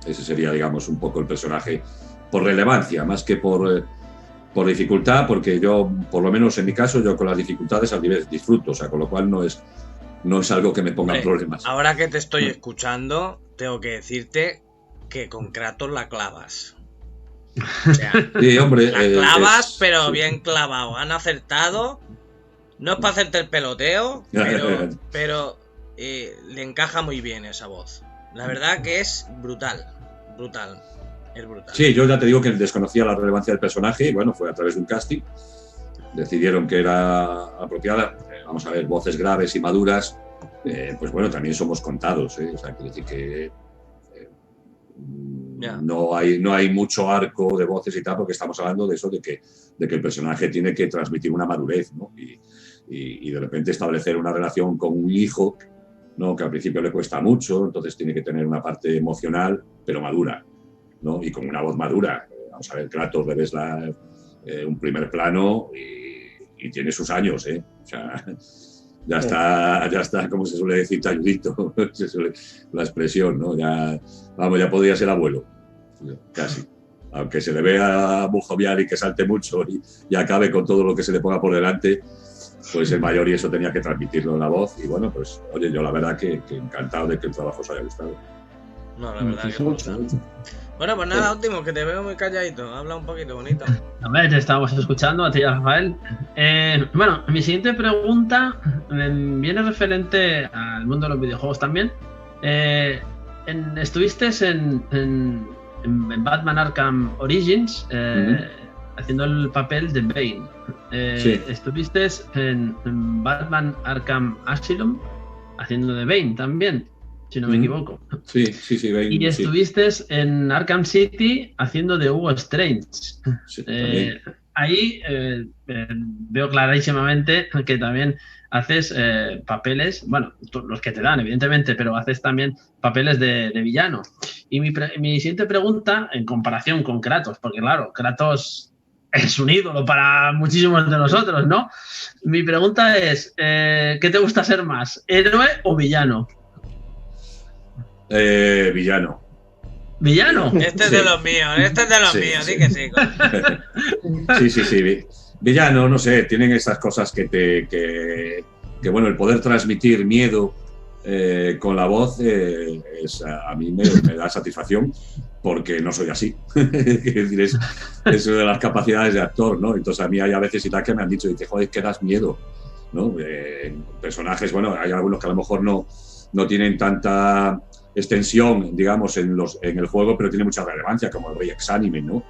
Ese sería, digamos, un poco el personaje por relevancia, más que por dificultad, porque yo, por lo menos en mi caso, yo con las dificultades al nivel disfruto, o sea, con lo cual no es algo que me ponga problemas. Ahora que te estoy escuchando, tengo que decirte que con Kratos la clavas. O sea, sí, hombre, la clavas, pero sí, bien clavado. Han acertado. No es para hacerte el peloteo, pero le encaja muy bien esa voz. La verdad que es brutal. Es brutal. Sí, yo ya te digo que desconocía la relevancia del personaje y bueno, fue a través de un casting. Decidieron que era apropiada. Vamos a ver, voces graves y maduras, pues bueno, también somos contados, O sea, quiere decir que no hay mucho arco de voces y tal, porque estamos hablando de eso, de que el personaje tiene que transmitir una madurez, ¿no? Y de repente establecer una relación con un hijo, ¿no? Que al principio le cuesta mucho, entonces tiene que tener una parte emocional, pero madura, ¿no? Y con una voz madura. Vamos a ver, Kratos, le ves un primer plano y tiene sus años, O sea, ya está, como se suele decir, talludito, la expresión, ¿no? Ya podría ser abuelo, casi. Aunque se le vea muy jovial y que salte mucho y acabe con todo lo que se le ponga por delante, pues el mayor y eso tenía que transmitirlo en la voz. Y bueno, pues oye, yo la verdad que encantado de que el trabajo os haya gustado. No, la verdad que mucho. Bueno, pues nada, Óptimo, que te veo muy calladito. Habla un poquito, bonito. A ver, te estábamos escuchando a ti, Rafael. Bueno, mi siguiente pregunta viene referente al mundo de los videojuegos también. Estuviste en Batman Arkham Origins haciendo el papel de Bane. Sí. Estuviste en Batman Arkham Asylum haciendo de Bane también, si no me equivoco. Sí, Bane. Y estuviste en Arkham City haciendo de Hugo Strange. Sí, ahí veo clarísimamente que también haces papeles, bueno, los que te dan, evidentemente, pero haces también papeles de villano. Y mi siguiente pregunta, en comparación con Kratos, porque claro, Kratos es un ídolo para muchísimos de nosotros, ¿no? Mi pregunta es, ¿qué te gusta ser más, héroe o villano? Villano. ¿Villano? Este es de los míos, sí que sí. Sí. Villano, no sé, tienen esas cosas que bueno, el poder transmitir miedo con la voz a mí me da satisfacción, porque no soy así. Es una de las capacidades de actor, ¿no? Entonces a mí hay a veces y tal que me han dicho, dice, joder, que das miedo, ¿no? Personajes, bueno, hay algunos que a lo mejor no tienen tanta extensión, digamos, en el juego, pero tiene mucha relevancia, como el Rey Exánime, ¿no?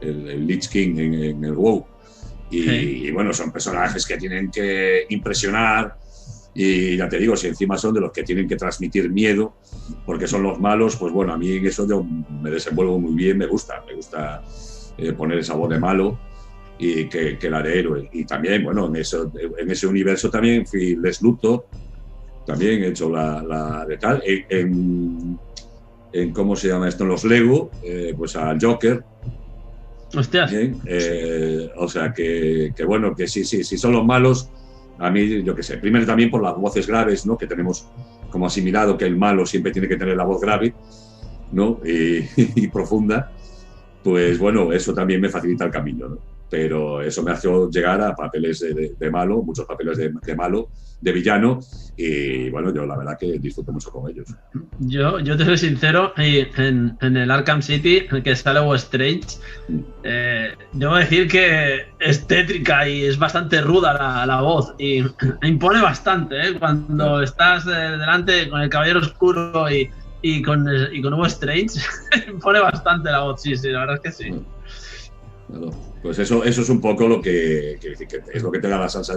El Lich King en el WoW. Y bueno, son personajes que tienen que impresionar. Y ya te digo, si encima son de los que tienen que transmitir miedo, porque son los malos, pues bueno, a mí en eso yo me desenvuelvo muy bien, me gusta poner esa voz de malo y que la de héroe. Y también, bueno, en ese universo también fui Les Luthor, también he hecho la de tal, en ¿cómo se llama esto? En los Lego, pues al Joker. Hostias. O sea que bueno, que sí, son los malos. A mí, yo qué sé, primero también por las voces graves, ¿no? Que tenemos como asimilado que el malo siempre tiene que tener la voz grave, ¿no? Y profunda. Pues bueno, eso también me facilita el camino, ¿no? Pero eso me hace llegar a papeles de malo, muchos papeles de malo, de villano, y bueno, yo la verdad que disfruto mucho con ellos. Yo te soy sincero, en el Arkham City, en el que sale Hugo Strange, debo decir que es tétrica y es bastante ruda la voz, y impone bastante, cuando estás delante con el Caballero Oscuro y con Hugo Strange, impone bastante la voz, sí, la verdad es que sí. Claro. Pues eso es un poco lo que es lo que te da la salsa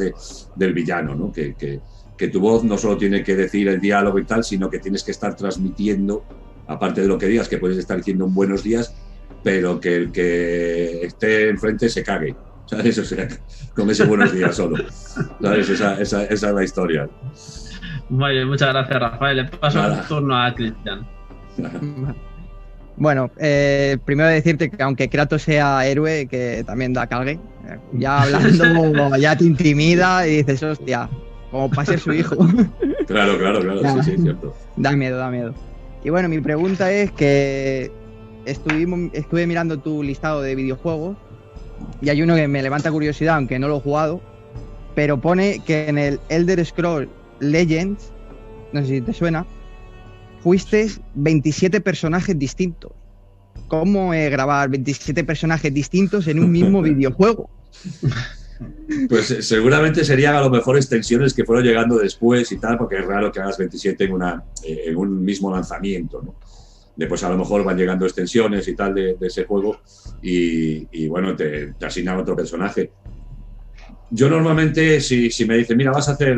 del villano, ¿no? Que tu voz no solo tiene que decir el diálogo y tal, sino que tienes que estar transmitiendo, aparte de lo que digas, que puedes estar diciendo un buenos días, pero que el que esté enfrente se cague, ¿sabes? O sea, con ese buenos días solo, ¿sabes? Esa es la historia. Muy bien, muchas gracias, Rafael. Le paso el turno a Cristian. Bueno, primero decirte que aunque Kratos sea héroe, que también da cague. Ya hablando, ya te intimida y dices, hostia, como para ser su hijo. Claro, sí, cierto. Da miedo. Y bueno, mi pregunta es que estuve mirando tu listado de videojuegos y hay uno que me levanta curiosidad, aunque no lo he jugado, pero pone que en el Elder Scrolls Legends, no sé si te suena, fuiste 27 personajes distintos. ¿Cómo grabar 27 personajes distintos en un mismo videojuego? Pues seguramente serían a lo mejor extensiones que fueron llegando después y tal, porque es raro que hagas 27 en un mismo lanzamiento, ¿no? Después a lo mejor van llegando extensiones y tal de ese juego y bueno, te asignan otro personaje. Yo normalmente, si me dicen, mira, vas a hacer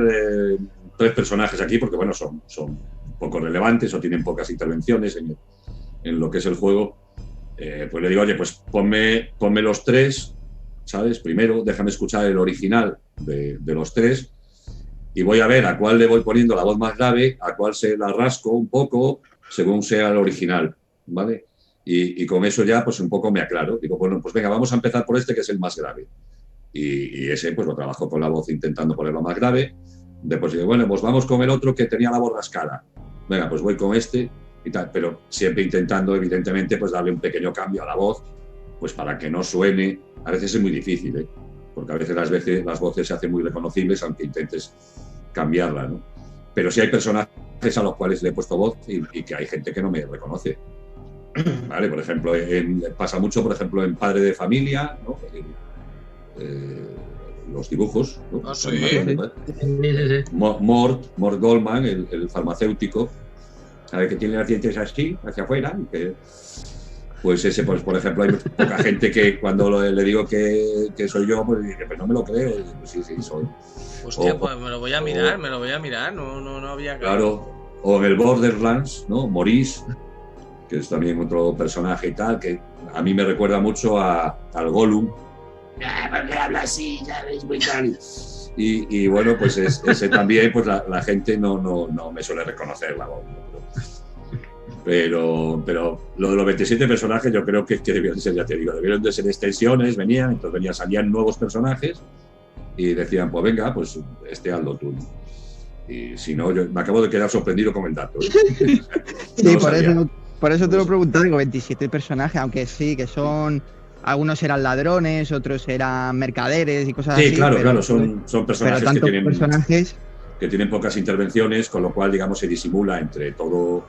3 personajes aquí, porque bueno, son poco relevantes o tienen pocas intervenciones en lo que es el juego, pues le digo, oye, pues ponme los 3, ¿sabes? Primero déjame escuchar el original de los 3 y voy a ver a cuál le voy poniendo la voz más grave, a cuál se la rasco un poco según sea el original, ¿vale? Y con eso ya pues un poco me aclaro. Digo, bueno, pues venga, vamos a empezar por este que es el más grave. Y ese pues lo trabajo con la voz intentando ponerlo más grave. Después digo, bueno, pues vamos con el otro que tenía la voz rascada. Venga, pues voy con este y tal, pero siempre intentando, evidentemente, pues darle un pequeño cambio a la voz, pues para que no suene. A veces es muy difícil, ¿eh? Porque a veces las voces se hacen muy reconocibles, aunque intentes cambiarla, ¿no? Pero sí hay personajes a los cuales le he puesto voz y que hay gente que no me reconoce. ¿Vale? Por ejemplo, pasa mucho, por ejemplo, en Padre de Familia, ¿no? Los dibujos, ¿no? ¿Ah, sí? Sí. Mort Goldman, el farmacéutico, ¿sabe? Que tiene los dientes así, hacia afuera, que, pues ese, pues por ejemplo, hay poca gente que cuando le digo que soy yo, pues dice, pues no me lo creo, y pues sí, soy. Hostia, pues me lo voy a mirar, no había... Claro, o en el Borderlands, ¿no? Maurice, que es también otro personaje y tal, que a mí me recuerda mucho al Gollum. ¿Por qué habla así? Ya ves, muy tal. Y bueno, pues ese también, pues la gente no me suele reconocer la voz. Pero lo de los 27 personajes yo creo que debieron ser, ya te digo, debieron de ser extensiones, salían nuevos personajes y decían, pues venga, pues hazlo tú. Y si no, yo me acabo de quedar sorprendido con el dato. Sí, por eso te lo pregunté, digo, 27 personajes, aunque sí, que son... Algunos eran ladrones, otros eran mercaderes y cosas así. Sí, claro, son personajes que tienen pocas intervenciones, con lo cual, digamos, se disimula entre todo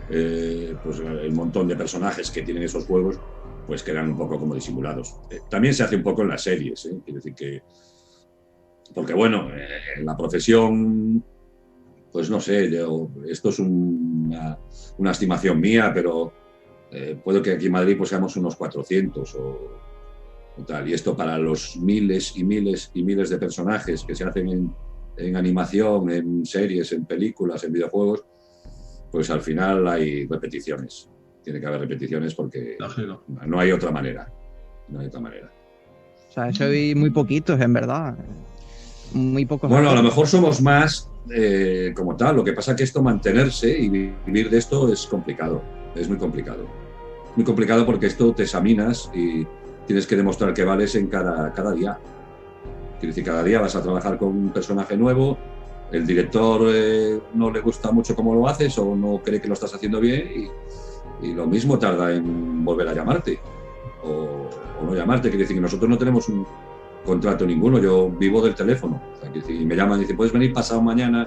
pues el montón de personajes que tienen esos juegos, pues quedan un poco como disimulados. También se hace un poco en las series, ¿eh? Quiero decir que... Porque, bueno, en la profesión, pues no sé, esto es una estimación mía, pero... puedo que aquí en Madrid pues seamos unos 400 o tal, y esto para los miles y miles y miles de personajes que se hacen en animación, en series, en películas, en videojuegos, pues al final hay repeticiones. Tiene que haber repeticiones porque no hay otra manera. O sea, soy muy poquitos, en verdad. Muy pocos. Bueno, a lo mejor somos más como tal. Lo que pasa es que esto, mantenerse y vivir de esto es complicado. Es muy complicado. Muy complicado porque esto te examinas y tienes que demostrar que vales en cada día. Quiero decir, cada día vas a trabajar con un personaje nuevo, el director no le gusta mucho cómo lo haces o no cree que lo estás haciendo bien y lo mismo tarda en volver a llamarte o no llamarte. Quiere decir que nosotros no tenemos un contrato ninguno, yo vivo del teléfono. O sea, y me llaman y dicen, ¿puedes venir pasado mañana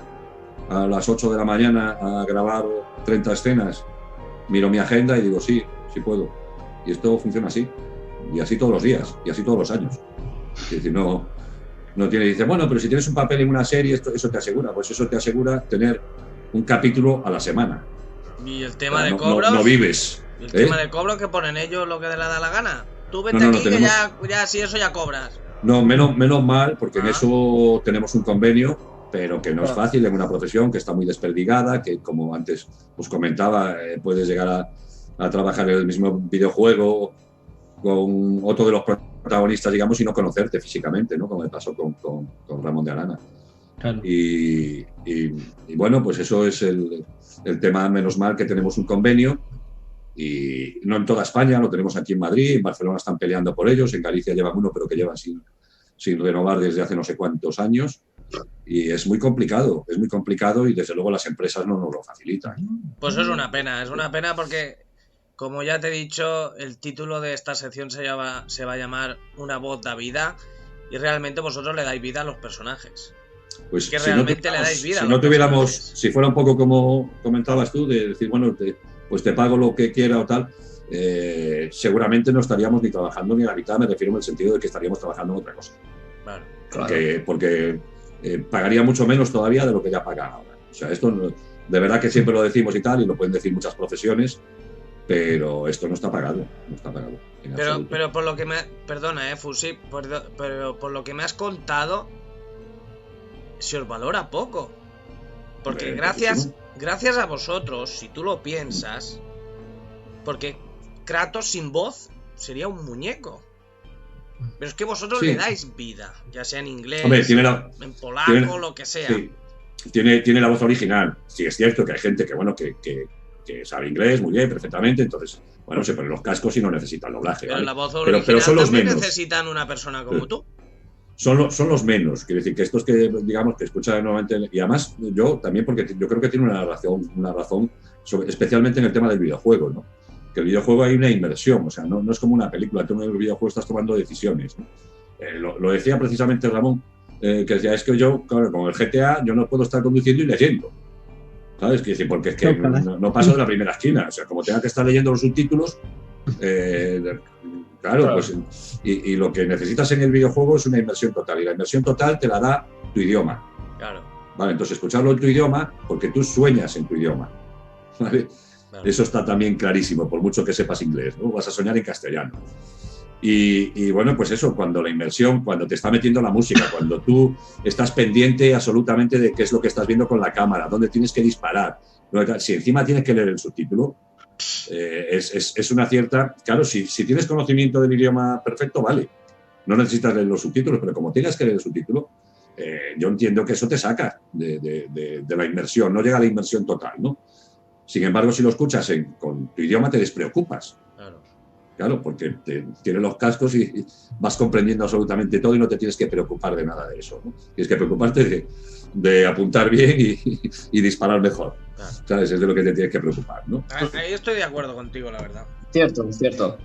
a las 8 de la mañana a grabar 30 escenas? Miro mi agenda y digo, sí puedo. Y esto funciona así. Y así todos los días, y así todos los años. Es decir, no tiene, dice, bueno, pero si tienes un papel en una serie, eso te asegura. Pues eso te asegura tener un capítulo a la semana. ¿Y el tema de cobros? No vives. ¿Y el tema de cobros que ponen ellos lo que les da la gana? Tú vete aquí que ya si eso ya cobras. No, menos mal, porque en eso tenemos un convenio, pero que no es fácil en una profesión que está muy desperdigada, que como antes os comentaba, puedes llegar a trabajar en el mismo videojuego con otro de los protagonistas, digamos, y no conocerte físicamente, ¿no? Como me pasó con Ramón de Arana. Claro. Y bueno, pues eso es el tema. Menos mal que tenemos un convenio, y no en toda España, lo tenemos aquí en Madrid, en Barcelona están peleando por ellos, en Galicia llevan uno, pero que llevan sin renovar desde hace no sé cuántos años, y es muy complicado y desde luego las empresas no nos lo facilitan. Pues es una pena porque, como ya te he dicho, el título de esta sección se va a llamar Una voz da vida, y realmente vosotros le dais vida a los personajes. Pues que si realmente no le dais vida. Si no tuviéramos, si fuera un poco como comentabas tú, de decir, bueno, pues te pago lo que quiera o tal, seguramente no estaríamos ni trabajando ni a la mitad, me refiero en el sentido de que estaríamos trabajando en otra cosa. Claro. Porque pagaría mucho menos todavía de lo que ya paga ahora. O sea, esto de verdad que siempre lo decimos y tal, y lo pueden decir muchas profesiones, pero esto no está pagado. No está pagado. Pero por lo que me... Perdona, Fusi, pero por lo que me has contado, se os valora poco. Porque gracias a vosotros, si tú lo piensas, porque Kratos sin voz sería un muñeco. Pero es que vosotros le dais vida, ya sea en inglés, hombre, en polaco, lo que sea. Sí, tiene la voz original. Sí, es cierto que hay gente que sabe inglés muy bien, perfectamente, entonces, bueno, se ponen los cascos y no necesitan doblaje. Pero ¿vale? la voz original pero son los también menos. Necesitan una persona como tú. Son los menos, quiere decir que estos que, digamos, que escuchan nuevamente, y además yo también, porque yo creo que tiene una razón especialmente en el tema del videojuego, ¿no? Que el videojuego hay una inmersión, o sea, no es como una película, tú en el videojuego estás tomando decisiones, ¿no? Lo decía precisamente Ramón, que decía, es que yo, claro, con el GTA, yo no puedo estar conduciendo y leyendo, ¿sabes? Quiere decir, porque es que no paso de la primera esquina, o sea, como tenga que estar leyendo los subtítulos, claro, pues, y lo que necesitas en el videojuego es una inmersión total, y la inmersión total te la da tu idioma. Claro. Vale, entonces escucharlo en tu idioma, porque tú sueñas en tu idioma, ¿vale? Claro. Eso está también clarísimo, por mucho que sepas inglés, ¿no? Vas a soñar en castellano. Y bueno, pues eso, cuando la inmersión, cuando te está metiendo la música, cuando tú estás pendiente absolutamente de qué es lo que estás viendo con la cámara, dónde tienes que disparar, si encima tienes que leer el subtítulo, es una cierta... Claro, si tienes conocimiento del idioma perfecto, vale, no necesitas leer los subtítulos, pero como tengas que leer el subtítulo, yo entiendo que eso te saca de la inmersión, no llega a la inmersión total, ¿no? Sin embargo, si lo escuchas con tu idioma, te despreocupas. Claro, porque tienes los cascos y vas comprendiendo absolutamente todo y no te tienes que preocupar de nada de eso, ¿no? Tienes que preocuparte de apuntar bien y disparar mejor. Claro. ¿Sabes? Es de lo que te tienes que preocupar, ¿no? Ahí estoy de acuerdo contigo, la verdad. Cierto.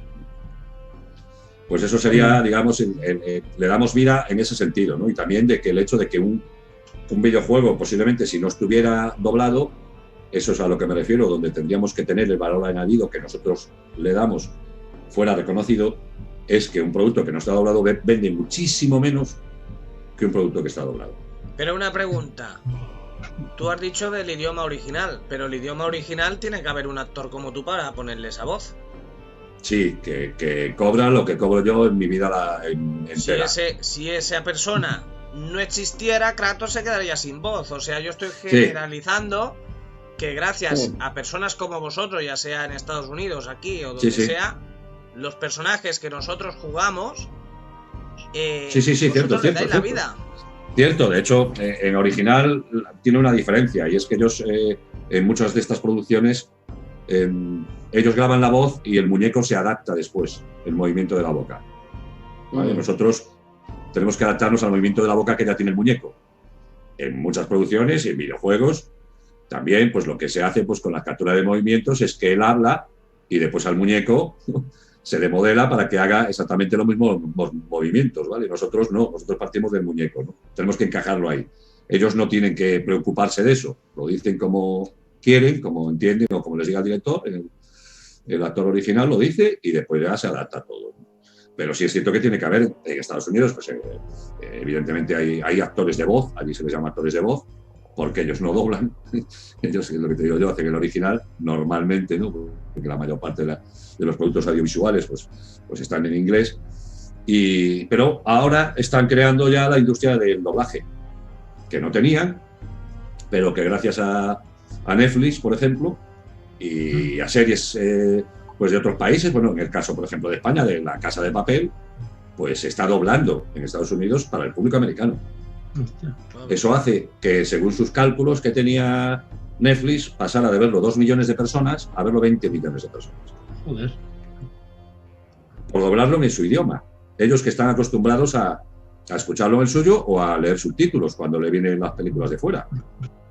Pues eso sería, digamos, le damos vida en ese sentido, ¿no? Y también de que el hecho de que un videojuego, posiblemente si no estuviera doblado, eso es a lo que me refiero, donde tendríamos que tener el valor añadido que nosotros le damos fuera reconocido, es que un producto que no está doblado vende muchísimo menos que un producto que está doblado. Pero una pregunta. Tú has dicho del idioma original, pero el idioma original tiene que haber un actor como tú para ponerle esa voz. Sí, que cobra lo que cobro yo en mi vida entera. Si esa persona no existiera, Kratos se quedaría sin voz. O sea, yo estoy generalizando que gracias a personas como vosotros, ya sea en Estados Unidos, aquí o donde sea, los personajes que nosotros jugamos, cierto, dais la vida. Cierto, de hecho, en original tiene una diferencia, y es que ellos, en muchas de estas producciones, ellos graban la voz y el muñeco se adapta después, el movimiento de la boca. ¿Vale? Nosotros tenemos que adaptarnos al movimiento de la boca que ya tiene el muñeco. En muchas producciones y en videojuegos, también, pues lo que se hace pues con la captura de movimientos es que él habla y después al muñeco se le modela para que haga exactamente los mismos movimientos, ¿vale? Nosotros no, nosotros partimos del muñeco, ¿no? Tenemos que encajarlo ahí. Ellos no tienen que preocuparse de eso, lo dicen como quieren, como entienden o como les diga el director, el actor original lo dice y después ya se adapta todo, ¿no? Pero sí es cierto que tiene que haber, en Estados Unidos, pues evidentemente hay actores de voz, allí se les llama actores de voz, porque ellos no doblan, ellos, lo que te digo yo, hacen el original normalmente, ¿no? Porque la mayor parte de los productos audiovisuales pues están en inglés, pero ahora están creando ya la industria del doblaje, que no tenían, pero que gracias a Netflix, por ejemplo, y a series pues de otros países. Bueno, en el caso, por ejemplo, de España, de La Casa de Papel, pues se está doblando en Estados Unidos para el público americano. Hostia. Eso hace que, según sus cálculos que tenía Netflix, pasara de verlo 2 millones de personas a verlo 20 millones de personas. Joder. Por doblarlo en su idioma. Ellos que están acostumbrados a escucharlo en el suyo o a leer subtítulos cuando le vienen las películas de fuera.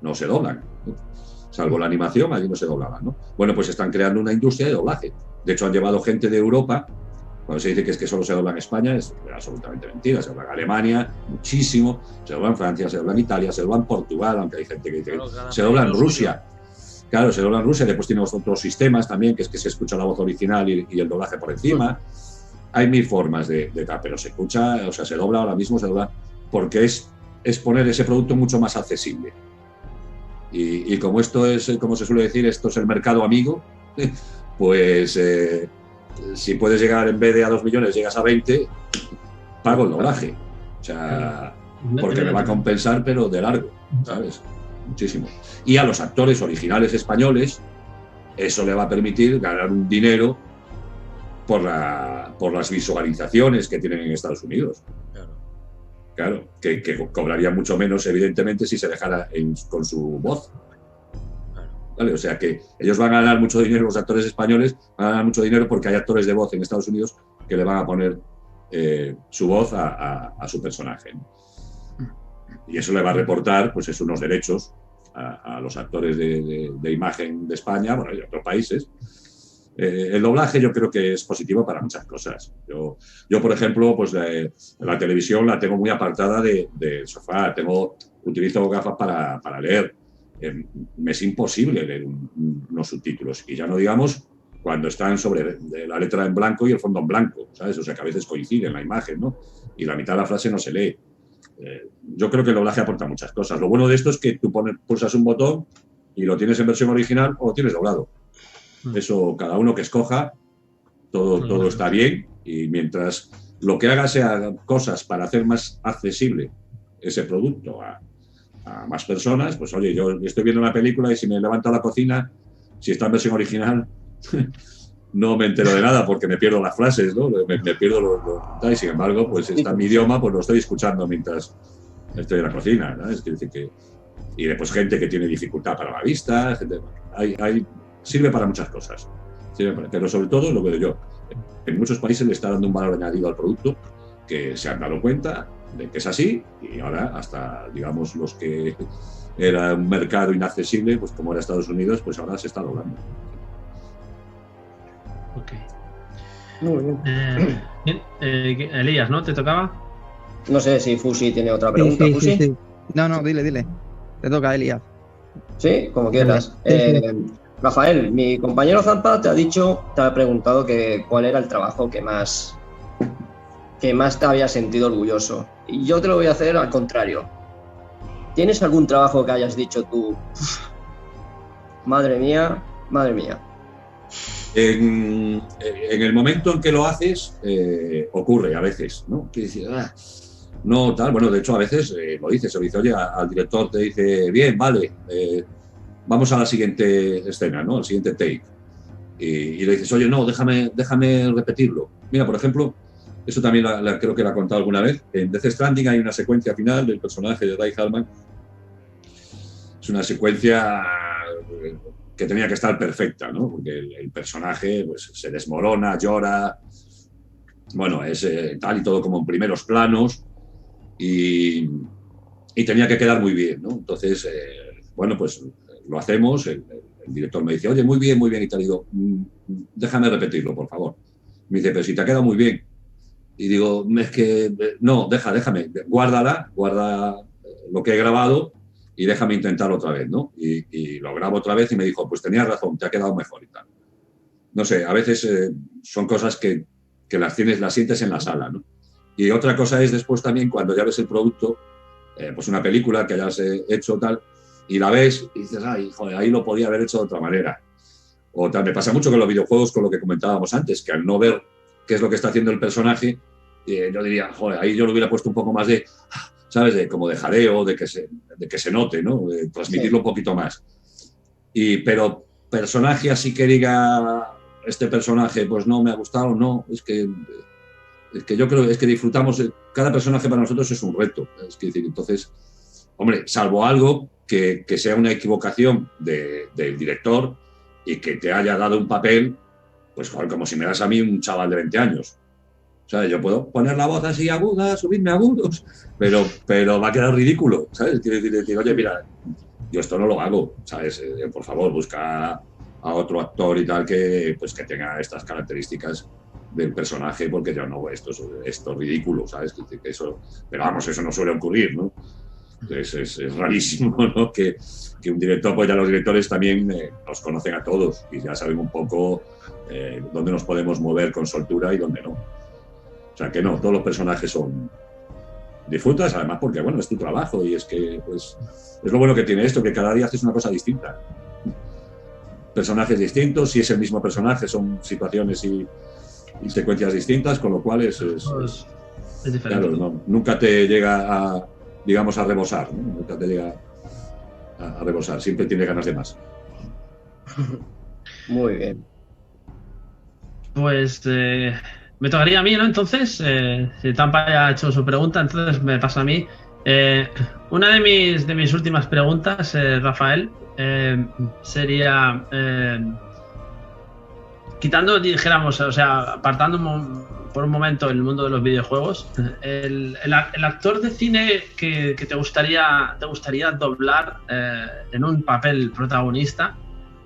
No se doblan, ¿no? Salvo la animación, allí no se doblaban, ¿no? Bueno, pues están creando una industria de doblaje. De hecho, han llevado gente de Europa. Cuando se dice que es que solo se dobla en España, es absolutamente mentira. Se dobla en Alemania, muchísimo. Se dobla en Francia, se dobla en Italia, se dobla en Portugal, aunque hay gente que dice que se dobla en Rusia. Claro, se dobla en Rusia. Después tenemos otros sistemas también, que es que se escucha la voz original y el doblaje por encima. Hay 1000 formas de tal, pero se escucha, o sea, se dobla ahora mismo, se dobla porque es poner ese producto mucho más accesible. Y como esto es, como se suele decir, esto es el mercado amigo, pues si puedes llegar en vez de a 2 millones, llegas a 20, pago el doblaje. O sea, porque me va a compensar, pero de largo, ¿sabes? Muchísimo. Y a los actores originales españoles, eso le va a permitir ganar un dinero por las visualizaciones que tienen en Estados Unidos. Claro, que cobraría mucho menos, evidentemente, si se dejara con su voz. ¿Vale? O sea que ellos van a ganar mucho dinero, los actores españoles van a ganar mucho dinero porque hay actores de voz en Estados Unidos que le van a poner su voz a su personaje, ¿no? Y eso le va a reportar, pues, es unos derechos a los actores de imagen de España, bueno, y de otros países. El doblaje yo creo que es positivo para muchas cosas. Yo por ejemplo, pues la televisión la tengo muy apartada del sofá, utilizo gafas para leer. Me es imposible leer unos subtítulos, y ya no digamos cuando están sobre la letra en blanco y el fondo en blanco, ¿sabes? O sea, que a veces coincide en la imagen, ¿no? Y la mitad de la frase no se lee. Yo creo que el doblaje aporta muchas cosas. Lo bueno de esto es que tú pulsas un botón y lo tienes en versión original o lo tienes doblado. Eso, cada uno que escoja, todo está bien, y mientras lo que haga sea cosas para hacer más accesible ese producto a más personas, pues oye, yo estoy viendo una película y si me levanto a la cocina, si está en versión original, no me entero de nada porque me pierdo las frases, ¿no? Me pierdo y sin embargo, pues está en mi idioma, pues lo estoy escuchando mientras estoy en la cocina, ¿no? Es decir, y después gente que tiene dificultad para la vista, sirve para muchas cosas, pero sobre todo, lo veo yo, en muchos países le está dando un valor añadido al producto, que se han dado cuenta de que es así, y ahora hasta, digamos, los que era un mercado inaccesible, pues como era Estados Unidos, pues ahora se está logrando. Ok. Muy bien. Bien, Elías, ¿no? ¿Te tocaba? No sé si Fusi tiene otra pregunta. Sí, ¿Fusi? sí. No, dile. Te toca, Elías. Sí, como quieras. Rafael, mi compañero Zampa te ha preguntado cuál era el trabajo que más te había sentido orgulloso. Y yo te lo voy a hacer al contrario. ¿Tienes algún trabajo que hayas dicho tú, madre mía? En el momento en que lo haces, ocurre a veces, ¿no? Que dices, no, tal. Bueno, de hecho, a veces lo dices, oye, al director te dice, bien, vale, vamos a la siguiente escena, ¿no? Al siguiente take. Y le dices, oye, no, déjame repetirlo. Mira, por ejemplo, eso también creo que la he contado alguna vez. En Death Stranding hay una secuencia final del personaje de Dai Harman. Es una secuencia que tenía que estar perfecta, ¿no? Porque el personaje, pues, se desmorona, llora. Bueno, es tal y todo como en primeros planos. Y tenía que quedar muy bien, ¿no? Entonces, bueno, pues lo hacemos. El director me dice, oye, muy bien, y te digo, déjame repetirlo, por favor. Me dice, pero si te ha quedado muy bien. Y digo, es que, no, déjame, guarda lo que he grabado y déjame intentarlo otra vez, ¿no? Y lo grabo otra vez y me dijo, pues tenías razón, te ha quedado mejor y tal. No sé, a veces son cosas que las sientes en la sala, ¿no? Y otra cosa es después también cuando ya ves el producto, pues una película que hayas hecho tal, y la ves y dices, ay, joder, ahí lo podía haber hecho de otra manera. O tal, me pasa mucho con los videojuegos, con lo que comentábamos antes, que al no ver qué es lo que está haciendo el personaje, yo diría, joder, ahí yo le hubiera puesto un poco más de, ¿sabes? Como de jadeo, de que se note, ¿no? De transmitirlo un poquito más. Pero personaje así que diga, este personaje pues no me ha gustado, no, es que yo creo que disfrutamos, cada personaje para nosotros es un reto, es decir, entonces, hombre, salvo algo que sea una equivocación del director y que te haya dado un papel, pues joder, como si me das a mí un chaval de 20 años. O sea, yo puedo poner la voz así aguda, subirme agudos, pero va a quedar ridículo, ¿sabes? Quiero decir, oye, mira, yo esto no lo hago, ¿sabes? Por favor, busca a otro actor y tal que tenga estas características del personaje, porque yo no, esto es ridículo, ¿sabes? Que eso, pero vamos, eso no suele ocurrir, ¿no? Entonces es rarísimo, ¿no? Que un director, pues ya los directores también nos conocen a todos y ya saben un poco dónde nos podemos mover con soltura y dónde no. O sea que no, todos los personajes son... Disfrutas, además, porque bueno, es tu trabajo y es que pues, es lo bueno que tiene esto, que cada día haces una cosa distinta. Personajes distintos, si es el mismo personaje, son situaciones y secuencias distintas, con lo cual es diferente. Claro, no, nunca te llega a, digamos, a rebosar, ¿no? Nunca te llega a rebosar, siempre tiene ganas de más. Muy bien. Pues me tocaría a mí, ¿no? Entonces, si Tampa ya ha hecho su pregunta, entonces me pasa a mí. Una de mis últimas preguntas, Rafael, sería, quitando, dijéramos, o sea, apartando por un momento el mundo de los videojuegos, el actor de cine que te gustaría doblar en un papel protagonista,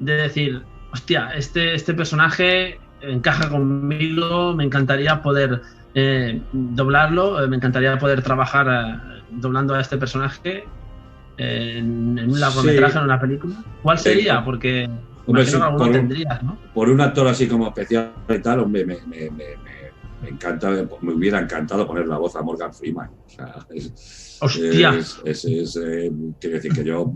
de decir, hostia, este personaje encaja conmigo, me encantaría poder doblarlo, me encantaría poder trabajar doblando a este personaje en un largometraje, en una película. ¿Cuál sería? Porque imagino que alguno tendrías, ¿no? Por un actor así como especial y tal, hombre, me hubiera encantado poner la voz a Morgan Freeman. O sea, ¡hostia! Quiero decir que yo...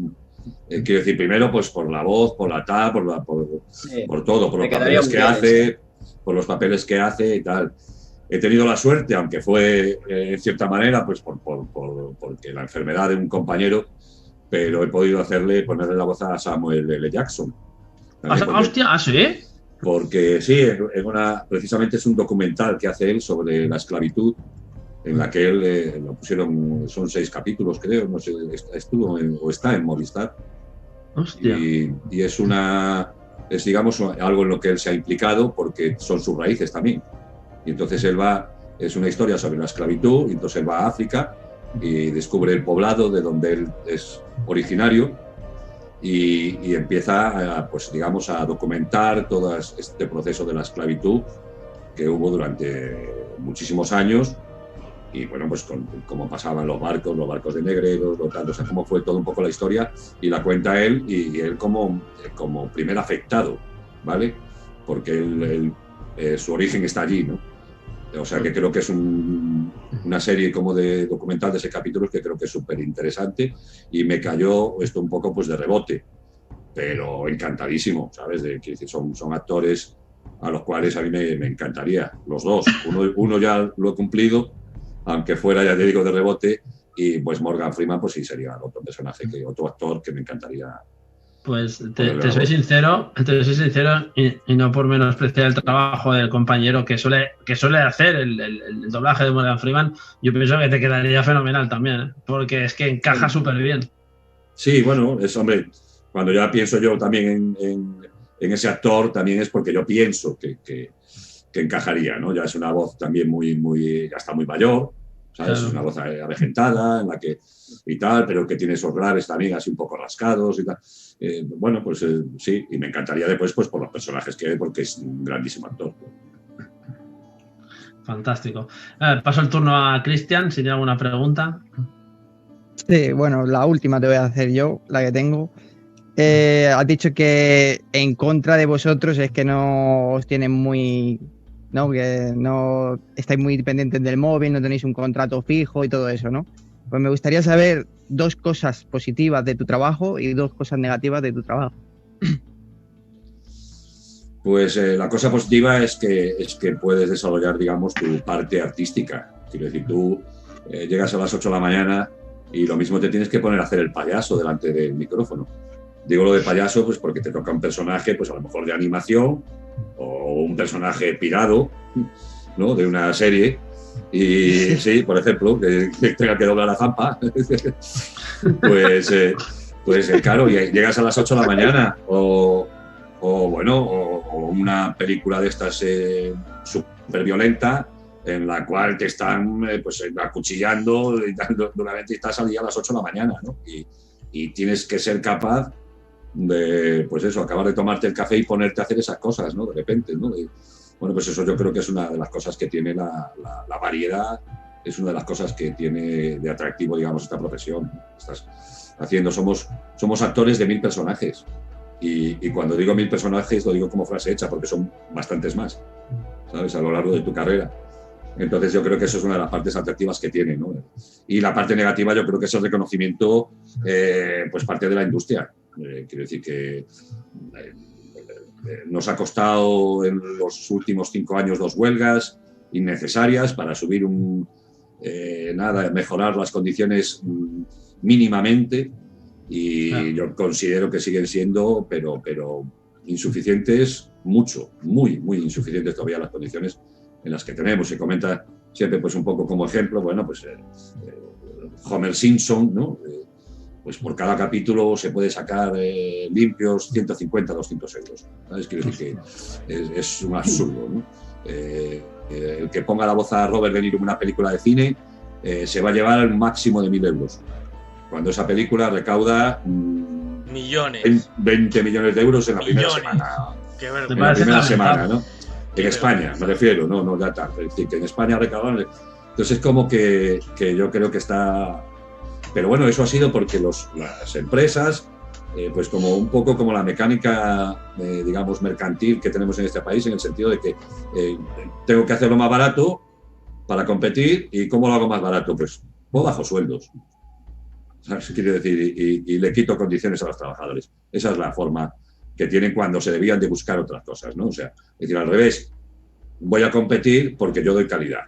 quiero decir, primero, pues por la voz, por la talla, por todo, por los papeles que hace, por los papeles que hace y tal. He tenido la suerte, aunque fue en cierta manera, pues porque la enfermedad de un compañero, pero he podido ponerle la voz a Samuel L. Jackson. ¡Hostia! ¿Ah, sí? Porque sí, precisamente es un documental que hace él sobre la esclavitud, en la que él lo pusieron, son 6 capítulos, creo, no sé, estuvo o está en Movistar. Hostia. Y es digamos, algo en lo que él se ha implicado, porque son sus raíces también. Y entonces es una historia sobre la esclavitud, y entonces él va a África y descubre el poblado de donde él es originario y empieza, pues digamos, a documentar todo este proceso de la esclavitud que hubo durante muchísimos años. Y bueno, pues cómo pasaban los barcos de negreros, o sea, cómo fue todo un poco la historia, y la cuenta él, y él como primer afectado, ¿vale? Porque su origen está allí, ¿no? O sea que creo que es una serie como de documental de ese capítulo que creo que es súper interesante, y me cayó esto un poco pues de rebote, pero encantadísimo, ¿sabes? Que son actores a los cuales a mí me encantaría, los dos. Uno ya lo he cumplido, aunque fuera, ya te digo, de rebote, y pues Morgan Freeman, pues sí, sería otro personaje, otro actor que me encantaría. Pues te soy sincero y no por menospreciar el trabajo del compañero que suele hacer el doblaje de Morgan Freeman, yo pienso que te quedaría fenomenal también, ¿eh? Porque es que encaja súper bien. Sí, bueno, hombre, cuando ya pienso yo también en ese actor, también es porque yo pienso que encajaría, ¿no? Ya es una voz también ya está muy mayor, ¿sabes? Claro. Es una voz avejentada, en la que y tal, pero que tiene esos graves también así un poco rascados y tal. Bueno, pues sí, y me encantaría después pues por los personajes que hay, porque es un grandísimo actor. Fantástico. Paso el turno a Cristian, si tiene alguna pregunta. Sí, bueno, la última te voy a hacer yo, la que tengo. Has dicho que en contra de vosotros es que no os tienen muy... ¿no? Que no estáis muy dependientes del móvil, no tenéis un contrato fijo y todo eso, ¿no? Pues me gustaría saber 2 cosas positivas de tu trabajo y 2 cosas negativas de tu trabajo. Pues la cosa positiva es que puedes desarrollar, digamos, tu parte artística. Quiero decir, tú llegas a las 8 de la mañana y lo mismo te tienes que poner a hacer el payaso delante del micrófono. Digo lo de payaso pues porque te toca un personaje, pues a lo mejor de animación, o un personaje pirado, ¿no? De una serie. Y sí, por ejemplo, que tenga que doblar la zampa, pues claro, y llegas a las 8 de la mañana o una película de estas súper violenta en la cual te están pues acuchillando y duramente estás al día a las 8 de la mañana, ¿no? Y tienes que ser capaz de, pues eso, acabar de tomarte el café y ponerte a hacer esas cosas, ¿no? De repente, ¿no? Y, bueno, pues eso yo creo que es una de las cosas que tiene la variedad, es una de las cosas que tiene de atractivo, digamos, esta profesión. Estás haciendo, somos actores de 1000 personajes. Y cuando digo 1000 personajes, lo digo como frase hecha, porque son bastantes más, ¿sabes? A lo largo de tu carrera. Entonces yo creo que eso es una de las partes atractivas que tiene, ¿no? Y la parte negativa yo creo que es el reconocimiento, pues parte de la industria. Quiero decir que nos ha costado en los últimos 5 años 2 huelgas innecesarias para subir mejorar las condiciones mínimamente, y yo considero que siguen siendo, pero insuficientes, muy insuficientes todavía las condiciones en las que tenemos. Se comenta siempre, pues un poco como ejemplo, bueno, pues Homer Simpson, ¿no? Pues por cada capítulo se puede sacar limpios 150, 200 euros. ¿Sabes? Quiero decir que es un absurdo, ¿no? El que ponga la voz a Robert De Niro en una película de cine se va a llevar el máximo de 1.000 euros. Cuando esa película recauda millones. 20 millones de euros en la primera semana. Qué en la primera semana, ¿no? En España, me refiero, no ya tal. Es decir, que en España recaudan. Entonces es como que yo creo que está. Pero bueno, eso ha sido porque las empresas, pues como un poco como la mecánica, digamos, mercantil que tenemos en este país, en el sentido de que tengo que hacerlo más barato para competir. ¿Y cómo lo hago más barato? Pues bajo sueldos. ¿Sabes? Quiere decir, y le quito condiciones a los trabajadores. Esa es la forma que tienen cuando se debían de buscar otras cosas, ¿no? O sea, es decir, al revés, voy a competir porque yo doy calidad.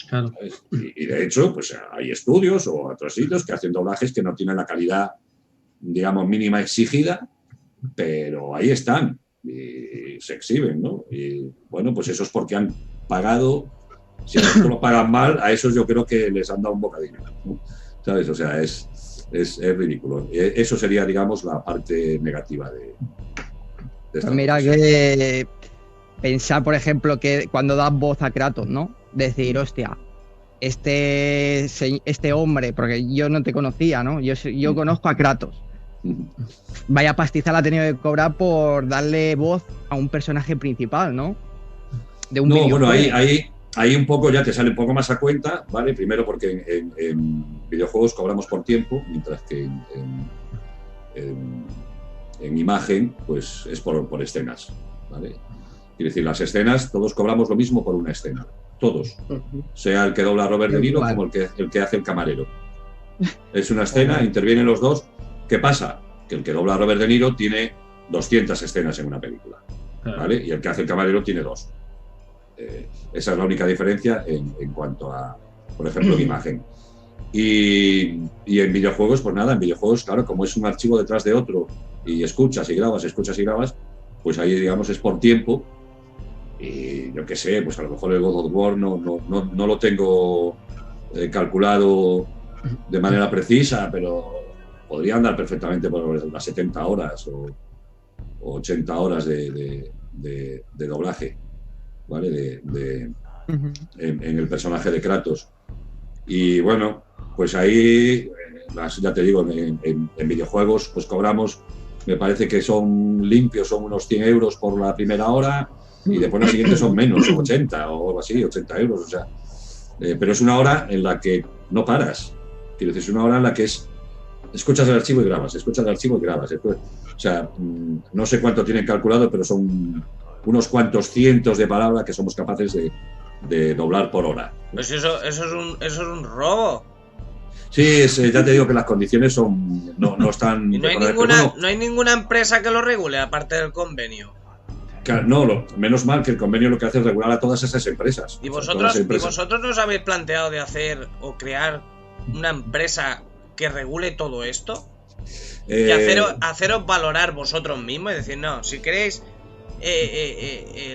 Claro. Y de hecho, pues hay estudios o otros sitios que hacen doblajes que no tienen la calidad, digamos, mínima exigida, pero ahí están y se exhiben, ¿no? Y bueno, pues eso es porque han pagado. Si a nosotros lo pagan mal, a esos yo creo que les han dado un bocadillo, ¿no? ¿Sabes? O sea, es ridículo. Eso sería, digamos, la parte negativa de esta Mira profesión. que pensar, por ejemplo, que cuando das voz a Kratos, ¿no? Decir, hostia, este hombre, porque yo no te conocía, ¿no? Yo conozco a Kratos. Vaya pastizal ha tenido que cobrar por darle voz a un personaje principal, ¿no? De un videojuego. Bueno, ahí un poco ya te sale un poco más a cuenta, ¿vale? Primero porque en videojuegos cobramos por tiempo, mientras que en imagen, pues es por escenas, ¿vale? Quiere decir, las escenas, todos cobramos lo mismo por una escena. Todos. Sea el que dobla a Robert De Niro como el que hace el camarero. Es una escena, intervienen los dos. ¿Qué pasa? Que el que dobla a Robert De Niro tiene 200 escenas en una película, ¿vale? Y el que hace el camarero tiene 2. Esa es la única diferencia en cuanto a, por ejemplo, imagen. Y en videojuegos, pues nada, en videojuegos, claro, como es un archivo detrás de otro y escuchas y grabas, pues ahí, digamos, es por tiempo. Y yo qué sé, pues a lo mejor el God of War no lo tengo calculado de manera precisa, pero podría andar perfectamente por las 70 horas o 80 horas de doblaje, ¿vale? En el personaje de Kratos. Y bueno, pues ahí, ya te digo, en videojuegos pues cobramos, me parece que son limpios, son unos 100 euros por la primera hora, y después los siguientes son menos, 80 o algo así, 80 euros, o sea. Pero es una hora en la que no paras. Quiero decir, es una hora en la que escuchas el archivo y grabas, escuchas el archivo y grabas. O sea, no sé cuánto tienen calculado, pero son unos cuantos cientos de palabras que somos capaces de doblar por hora. Pues eso es un robo. Sí, ya te digo que las condiciones no están... Y no hay ninguna empresa que lo regule, aparte del convenio. No, menos mal que el convenio lo que hace es regular a todas esas empresas. ¿Y vosotros no os habéis planteado de hacer o crear una empresa que regule todo esto? Y haceros valorar vosotros mismos y decir, no, si queréis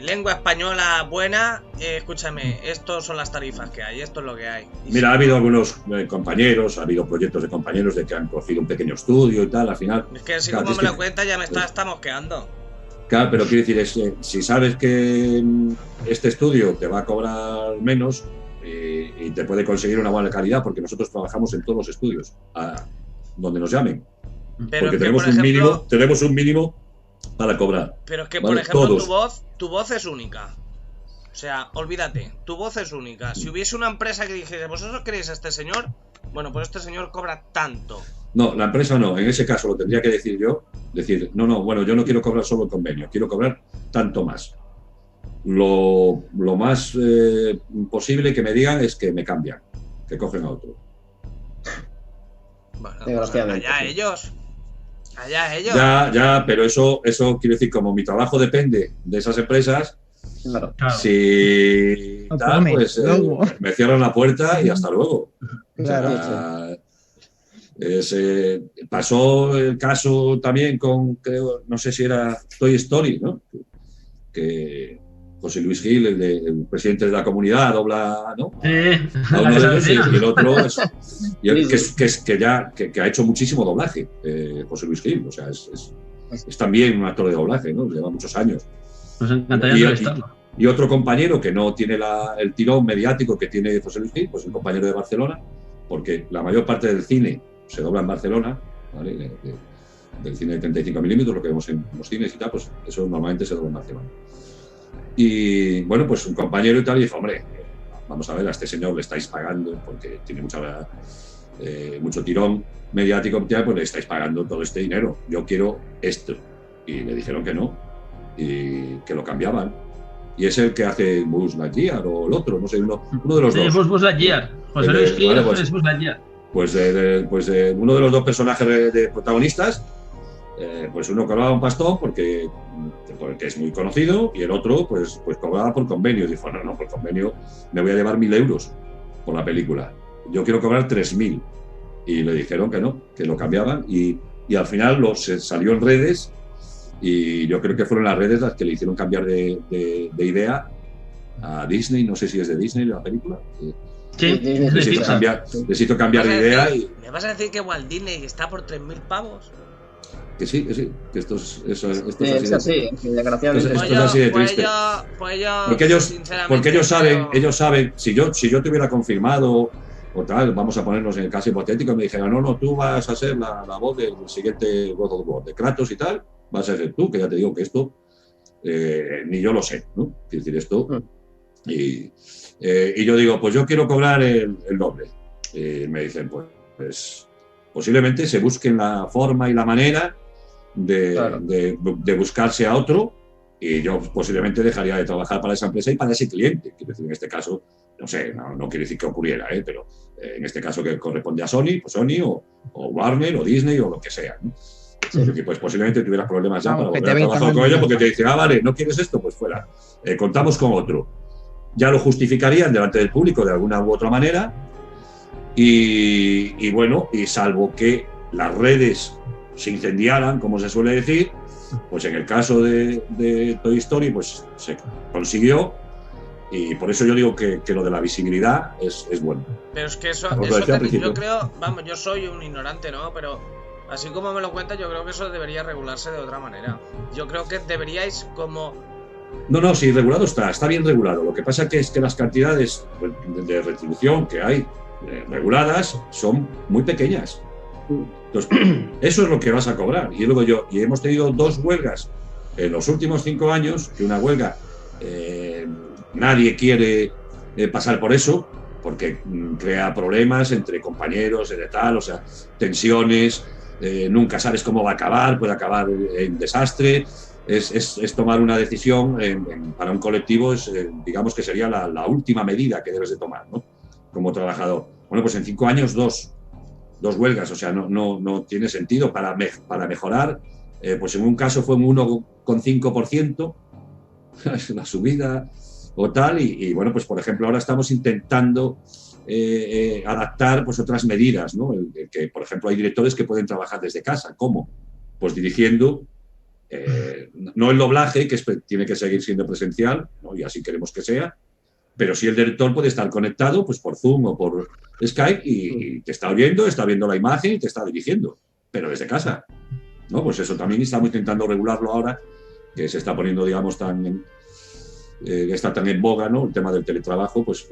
lengua española buena, escúchame, estos son las tarifas que hay, esto es lo que hay. Mira, ha habido algunos compañeros, ha habido proyectos de compañeros de que han cogido un pequeño estudio y tal, al final... Es que así claro, como me lo cuentas ya me estamos quedando. Claro, pero quiero decir, si sabes que este estudio te va a cobrar menos y te puede conseguir una buena calidad, porque nosotros trabajamos en todos los estudios, donde nos llamen. Pero porque que, tenemos un mínimo para cobrar. Pero es que, ¿vale? por ejemplo, Todos. tu voz es única. O sea, olvídate, tu voz es única. Si hubiese una empresa que dijese, ¿vosotros queréis a este señor? Bueno, pues este señor cobra tanto. No, la empresa no. En ese caso lo tendría que decir yo. Decir, no, bueno, yo no quiero cobrar solo el convenio, quiero cobrar tanto más. Lo más posible que me digan es que me cambian, que cogen a otro. Bueno, pues allá ellos. Allá ellos. Ya, pero eso quiero decir, como mi trabajo depende de esas empresas, claro. Si tal, pues me cierran la puerta y hasta luego. Claro. Pasó el caso también con, creo, no sé si era Toy Story, ¿no? Que José Luis Gil, el presidente de la comunidad, dobla, ¿no? A uno de ellos, y el otro que ha hecho muchísimo doblaje, José Luis Gil, o sea, es también un actor de doblaje, ¿no? Lleva muchos años. Nos encantaría entrevistarlo. Y otro compañero que no tiene el tirón mediático que tiene José Luis Gil, pues un compañero de Barcelona, porque la mayor parte del cine se dobla en Barcelona, ¿vale? Del cine de 35 milímetros, lo que vemos en los cines y tal, pues eso normalmente se dobla en Barcelona. Y bueno, pues un compañero y tal, y dijo, hombre, vamos a ver, a este señor le estáis pagando, porque tiene mucho tirón mediático, pues le estáis pagando todo este dinero, yo quiero esto. Y le dijeron que no, y que lo cambiaban. Y es el que hace Buzz Lightyear o el otro, no sé, uno de los dos. Buzz Lightyear, José Luis Gil es Buzz Lightyear. Pues uno de los dos personajes de protagonistas, pues uno cobraba un pastón porque es muy conocido, y el otro pues cobraba por convenio. Dijo, no, por convenio me voy a llevar 1.000 euros por la película. Yo quiero cobrar 3.000. Y le dijeron que no, que lo cambiaban, y al final se salió en redes, y yo creo que fueron las redes las que le hicieron cambiar de idea a Disney. No sé si es de Disney la película. Sí, les hizo cambiar de idea. ¿Me vas a decir que Walt Disney está por 3.000 pavos? Que sí, que esto es así, desgraciadamente. Esto es así de triste. Porque ellos saben, si yo te hubiera confirmado o tal, vamos a ponernos en el caso hipotético, me dijeran, no, tú vas a ser la voz del siguiente God of War, de Kratos y tal, vas a ser tú, que ya te digo que esto ni yo lo sé, ¿no? Quiero decir esto. Y yo digo, pues yo quiero cobrar el doble. Me dicen, pues posiblemente se busquen la forma y la manera de buscarse a otro, y yo posiblemente dejaría de trabajar para esa empresa y para ese cliente. Quiero decir, en este caso, no sé, no quiere decir que ocurriera, pero en este caso que corresponde a Sony, pues Sony o Warner o Disney o lo que sea, ¿no? Sí. Porque pues posiblemente tuvieras problemas ya para volver a trabajar con ellos, porque te dicen, vale, ¿no quieres esto? Pues fuera. Contamos con otro. Ya lo justificarían delante del público de alguna u otra manera, y bueno, y salvo que las redes se incendiaran, como se suele decir, pues en el caso de Toy Story pues se consiguió, y por eso yo digo que lo de la visibilidad es bueno. Pero es que eso yo creo, vamos, yo soy un ignorante, ¿no? Pero así como me lo cuentas, yo creo que eso debería regularse de otra manera. Yo creo que deberíais como... No, sí, regulado está bien regulado. Lo que pasa es que las cantidades de retribución que hay reguladas son muy pequeñas. Entonces, eso es lo que vas a cobrar. Y luego hemos tenido 2 huelgas en los últimos 5 años, que una huelga nadie quiere pasar por eso, porque crea problemas entre compañeros, o sea, tensiones, nunca sabes cómo va a acabar, puede acabar en desastre. Es tomar una decisión para un colectivo, digamos que sería la última medida que debes de tomar, ¿no? Como trabajador. Bueno, pues en 5 años 2 huelgas, o sea, no tiene sentido para mejorar. Pues en un caso fue un 1,5% la subida o tal, y bueno, pues por ejemplo ahora estamos intentando adaptar pues otras medidas, ¿no? Que por ejemplo hay directores que pueden trabajar desde casa. ¿Cómo? Pues dirigiendo No el doblaje, que tiene que seguir siendo presencial, ¿no? Y así queremos que sea, pero sí el director puede estar conectado pues, por Zoom o por Skype y te está oyendo, está viendo la imagen y te está dirigiendo, pero desde casa, ¿no? Pues eso también estamos intentando regularlo ahora, que se está poniendo, digamos, está tan en boga, ¿no? El tema del teletrabajo, pues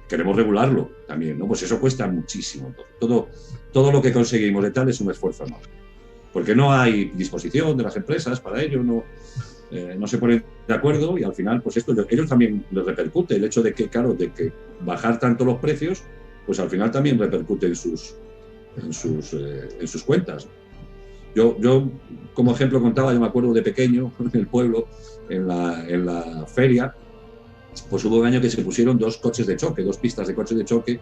queremos regularlo también, ¿no? Pues eso cuesta muchísimo. Todo lo que conseguimos de tal es un esfuerzo enorme. Porque no hay disposición de las empresas para ello, no se ponen de acuerdo y al final, pues ellos también les repercute. El hecho de que, claro, de que bajar tanto los precios, pues al final también repercute en sus cuentas. Yo, como ejemplo, contaba, yo me acuerdo de pequeño, en el pueblo, en la feria, pues hubo un año que se pusieron 2 coches de choque, 2 pistas de coches de choque,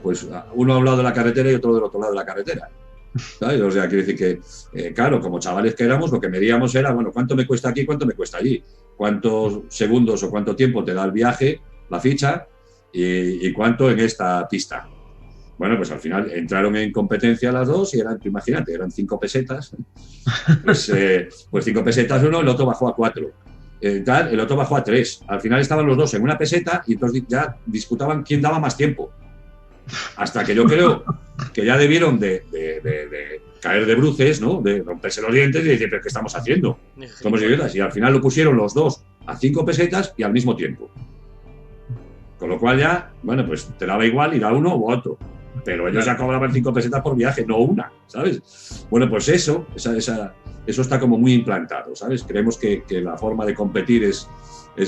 pues uno a un lado de la carretera y otro del otro lado de la carretera. ¿Sabes? O sea, quiere decir que, claro, como chavales que éramos, lo que medíamos era, bueno, ¿cuánto me cuesta aquí, cuánto me cuesta allí? ¿Cuántos segundos o cuánto tiempo te da el viaje, la ficha, y cuánto en esta pista? Bueno, pues al final entraron en competencia las dos y eran, imagínate, eran 5 pesetas. Pues 5 pesetas uno, el otro bajó a 4. El otro bajó a 3. Al final estaban los dos en una peseta y entonces ya disputaban quién daba más tiempo. Hasta que yo creo que ya debieron de caer de bruces, ¿no? De romperse los dientes y decir, ¿pero qué estamos haciendo? Somos idiotas. Y al final lo pusieron los dos a 5 pesetas y al mismo tiempo. Con lo cual ya, bueno, pues te daba igual ir a uno u otro. Pero ellos ya cobraban 5 pesetas por viaje, no una, ¿sabes? Bueno, pues eso está como muy implantado, ¿sabes? Creemos que la forma de competir es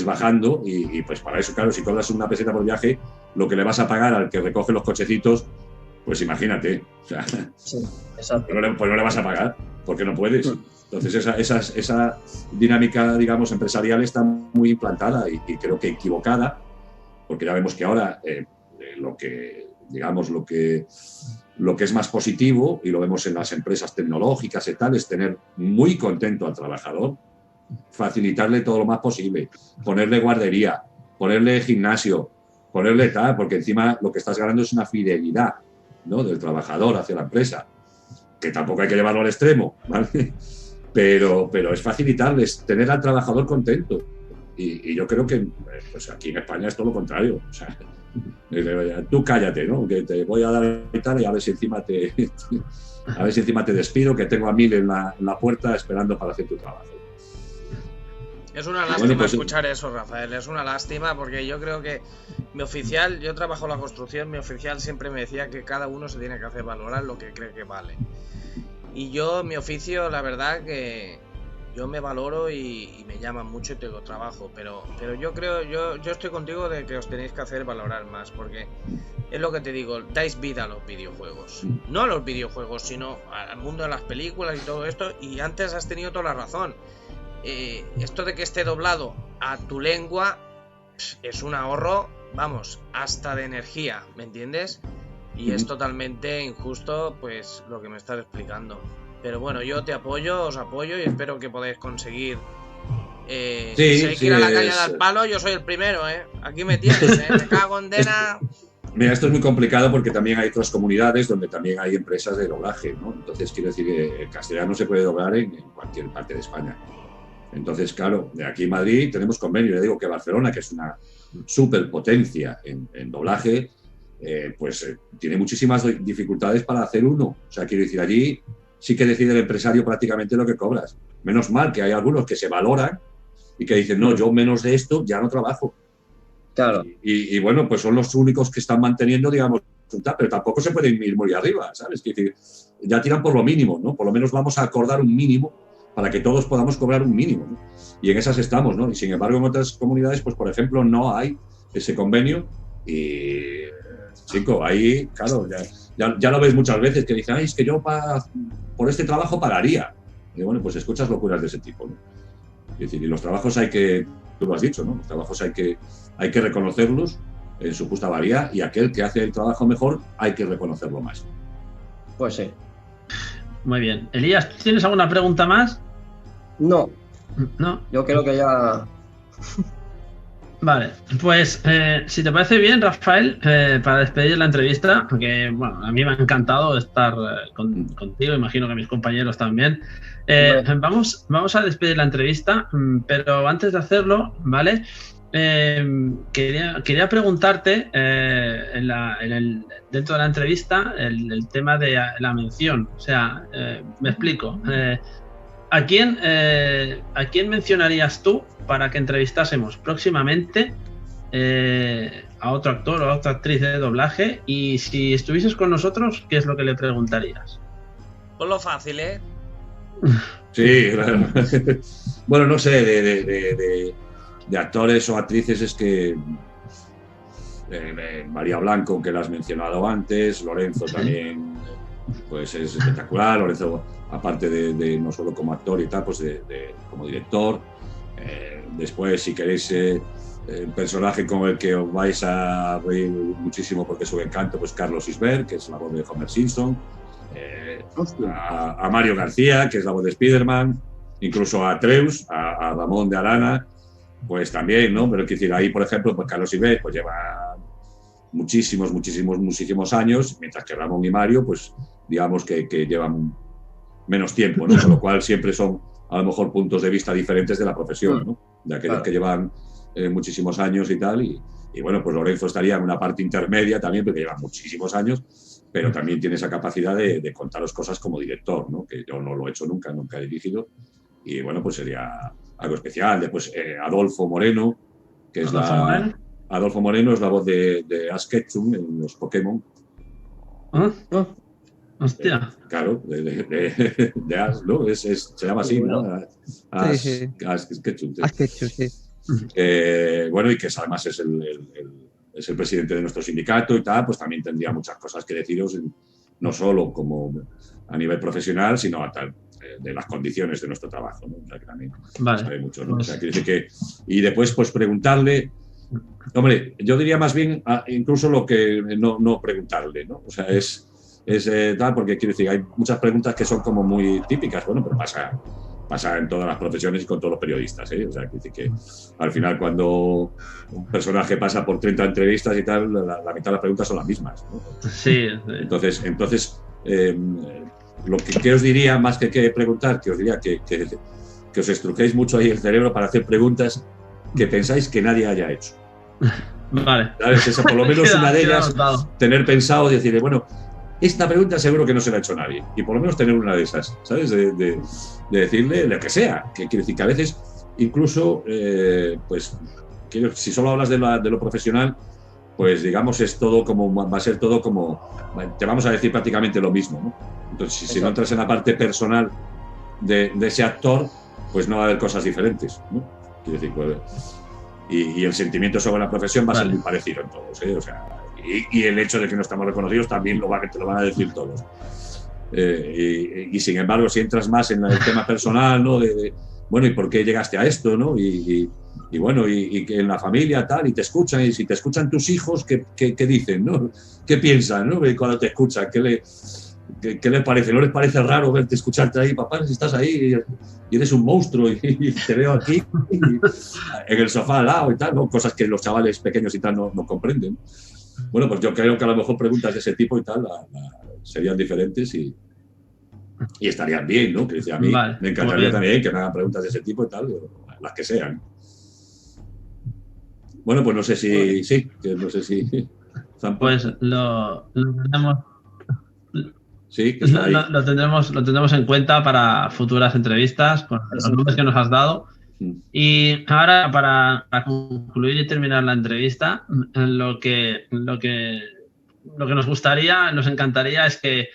bajando y pues para eso, claro, si cobras una peseta por viaje, lo que le vas a pagar al que recoge los cochecitos, pues imagínate. O sea, sí, exacto. Pues no le vas a pagar, porque no puedes. Entonces esa dinámica, digamos, empresarial está muy implantada y creo que equivocada, porque ya vemos que ahora lo que es más positivo, y lo vemos en las empresas tecnológicas y tal, es tener muy contento al trabajador, facilitarle todo lo más posible, ponerle guardería, ponerle gimnasio, ponerle tal, porque encima lo que estás ganando es una fidelidad, ¿no? Del trabajador hacia la empresa, que tampoco hay que llevarlo al extremo, ¿vale? Pero es facilitarles, tener al trabajador contento. Y yo creo que pues aquí en España es todo lo contrario. O sea, tú cállate, ¿no? Que te voy a dar y tal, y a ver si encima te despido, que tengo a 1000 en la puerta esperando para hacer tu trabajo. Es una lástima escuchar eso, Rafael, es una lástima, porque yo creo que mi oficial, yo trabajo en la construcción, mi oficial siempre me decía que cada uno se tiene que hacer valorar lo que cree que vale. Y yo, mi oficio, la verdad que yo me valoro y me llaman mucho y tengo trabajo, pero yo creo, yo estoy contigo de que os tenéis que hacer valorar más, porque es lo que te digo, dais vida a los videojuegos, no a los videojuegos, sino al mundo de las películas y todo esto, y antes has tenido toda la razón. Esto de que esté doblado a tu lengua es un ahorro, vamos, hasta de energía, ¿me entiendes? Y es totalmente injusto, pues, lo que me estás explicando. Pero bueno, yo te apoyo, os apoyo y espero que podáis conseguir. Si hay que ir a la caña del palo, yo soy el primero, ¿eh? Aquí me tienes, me cago en dena. Mira, esto es muy complicado porque también hay otras comunidades donde también hay empresas de doblaje, ¿no? Entonces, quiero decir que el castellano se puede doblar en cualquier parte de España. Entonces, claro, de aquí en Madrid tenemos convenio. Yo digo que Barcelona, que es una superpotencia en doblaje, tiene muchísimas dificultades para hacer uno. O sea, quiero decir, allí sí que decide el empresario prácticamente lo que cobras. Menos mal que hay algunos que se valoran y que dicen, no, yo menos de esto ya no trabajo. Claro. Y bueno, pues son los únicos que están manteniendo, digamos, pero tampoco se pueden ir muy arriba, ¿sabes? Es decir, ya tiran por lo mínimo, ¿no? Por lo menos vamos a acordar un mínimo para que todos podamos cobrar un mínimo, ¿no? Y en esas estamos, ¿no? Y sin embargo, en otras comunidades, pues por ejemplo, no hay ese convenio y, chico, ahí, claro, ya lo ves muchas veces que dicen, ay, es que yo por este trabajo pagaría. Y bueno, pues escuchas locuras de ese tipo, ¿no? Es decir, y los trabajos hay que, tú lo has dicho, ¿no? Los trabajos hay que reconocerlos en su justa valía y aquel que hace el trabajo mejor hay que reconocerlo más. Pues sí. Muy bien. Elías, ¿tienes alguna pregunta más? No. No. Yo creo que ya... Vale, pues si te parece bien, Rafael, para despedir la entrevista, porque bueno, a mí me ha encantado estar contigo, imagino que mis compañeros también. Vamos a despedir la entrevista, pero antes de hacerlo, ¿vale? Quería preguntarte dentro de la entrevista el tema de la mención. O sea, me explico. ¿A quién mencionarías tú para que entrevistásemos próximamente a otro actor o a otra actriz de doblaje? Y si estuvieses con nosotros, ¿qué es lo que le preguntarías? Ponlo fácil, ¿eh? Sí, claro. Bueno, no sé, de actores o actrices es que María Blanco, que la has mencionado antes, Lorenzo también, pues es espectacular. Lorenzo, aparte de no solo como actor y tal, pues como director. Después, si queréis el personaje con el que os vais a reír muchísimo porque es su encanto, pues Carlos Isbert, que es la voz de Homer Simpson. A Mario García, que es la voz de Spider-Man, incluso a Atreus, a Ramón de Arana, pues también, ¿no? Pero quiero decir, ahí, por ejemplo, pues Carlos Isbert pues lleva muchísimos años, mientras que Ramón y Mario, pues digamos que llevan menos tiempo, ¿no? Con lo cual siempre son, a lo mejor, puntos de vista diferentes de la profesión, ¿no? De aquellos que llevan muchísimos años y tal, y bueno, pues Lorenzo estaría en una parte intermedia también, porque lleva muchísimos años, pero también tiene esa capacidad de contaros cosas como director, ¿no? Que yo no lo he hecho nunca he dirigido, y bueno, pues sería algo especial. Después Adolfo Moreno, que es Adolfo Moreno es la voz de Ash Ketchum en los Pokémon. Hostia. Claro, de Ash, ¿no? Se llama así, ¿no? Ash Ketchum. Ash Ketchum, sí. Bueno, y que además es el presidente de nuestro sindicato y tal, pues también tendría muchas cosas que deciros, no solo como a nivel profesional, sino a tal de las condiciones de nuestro trabajo, ¿no? O sea, que también sabe mucho, ¿no? O sea, quiere decir que, y después, pues preguntarle, hombre, yo diría más bien incluso lo que no preguntarle, ¿no? O sea, es tal, porque quiero decir, hay muchas preguntas que son como muy típicas, bueno, pero pasa en todas las profesiones y con todos los periodistas, ¿eh? O sea, quiero decir que al final cuando un personaje pasa por 30 entrevistas y tal, la mitad de las preguntas son las mismas, ¿no? Sí. Entonces lo que os diría, más que preguntar, que os diría que os estrujéis mucho ahí el cerebro para hacer preguntas que pensáis que nadie haya hecho. Vale. ¿Sabes? Esa, por lo menos una de ellas, tener pensado, decir, bueno, esta pregunta seguro que no se la ha hecho nadie. Y por lo menos tener una de esas, ¿sabes? De decirle lo que sea. Que quiere decir que a veces, incluso, pues, si solo hablas de lo profesional, pues digamos va a ser todo como, te vamos a decir prácticamente lo mismo, ¿no? Entonces, si no entras en la parte personal de ese actor, pues no va a haber cosas diferentes, ¿no? Quiero decir, pues, y el sentimiento sobre la profesión va a ser muy parecido en todos, ¿eh? O sea, y el hecho de que no estamos reconocidos también te lo van a decir todos. Y sin embargo, si entras más en el tema personal, ¿no? Bueno, ¿y por qué llegaste a esto, no? Y bueno, y que en la familia tal, y te escuchan, y si te escuchan tus hijos, ¿qué dicen, no? ¿Qué piensan, no? Cuando te escuchan, ¿qué les parece? ¿No les parece raro verte, escucharte ahí, papá, si estás ahí y eres un monstruo y te veo aquí en el sofá al lado y tal, ¿no? Cosas que los chavales pequeños y tal no comprenden. Bueno, pues yo creo que a lo mejor preguntas de ese tipo y tal serían diferentes y estarían bien, ¿no? Que a mí me encantaría también que me hagan preguntas de ese tipo y tal, las que sean. Bueno, pues no sé si Zampa. Pues lo tenemos. Sí, que está ahí. Lo tendremos en cuenta para futuras entrevistas con los nombres que nos has dado. Y ahora, para concluir y terminar la entrevista, lo que nos gustaría, nos encantaría es que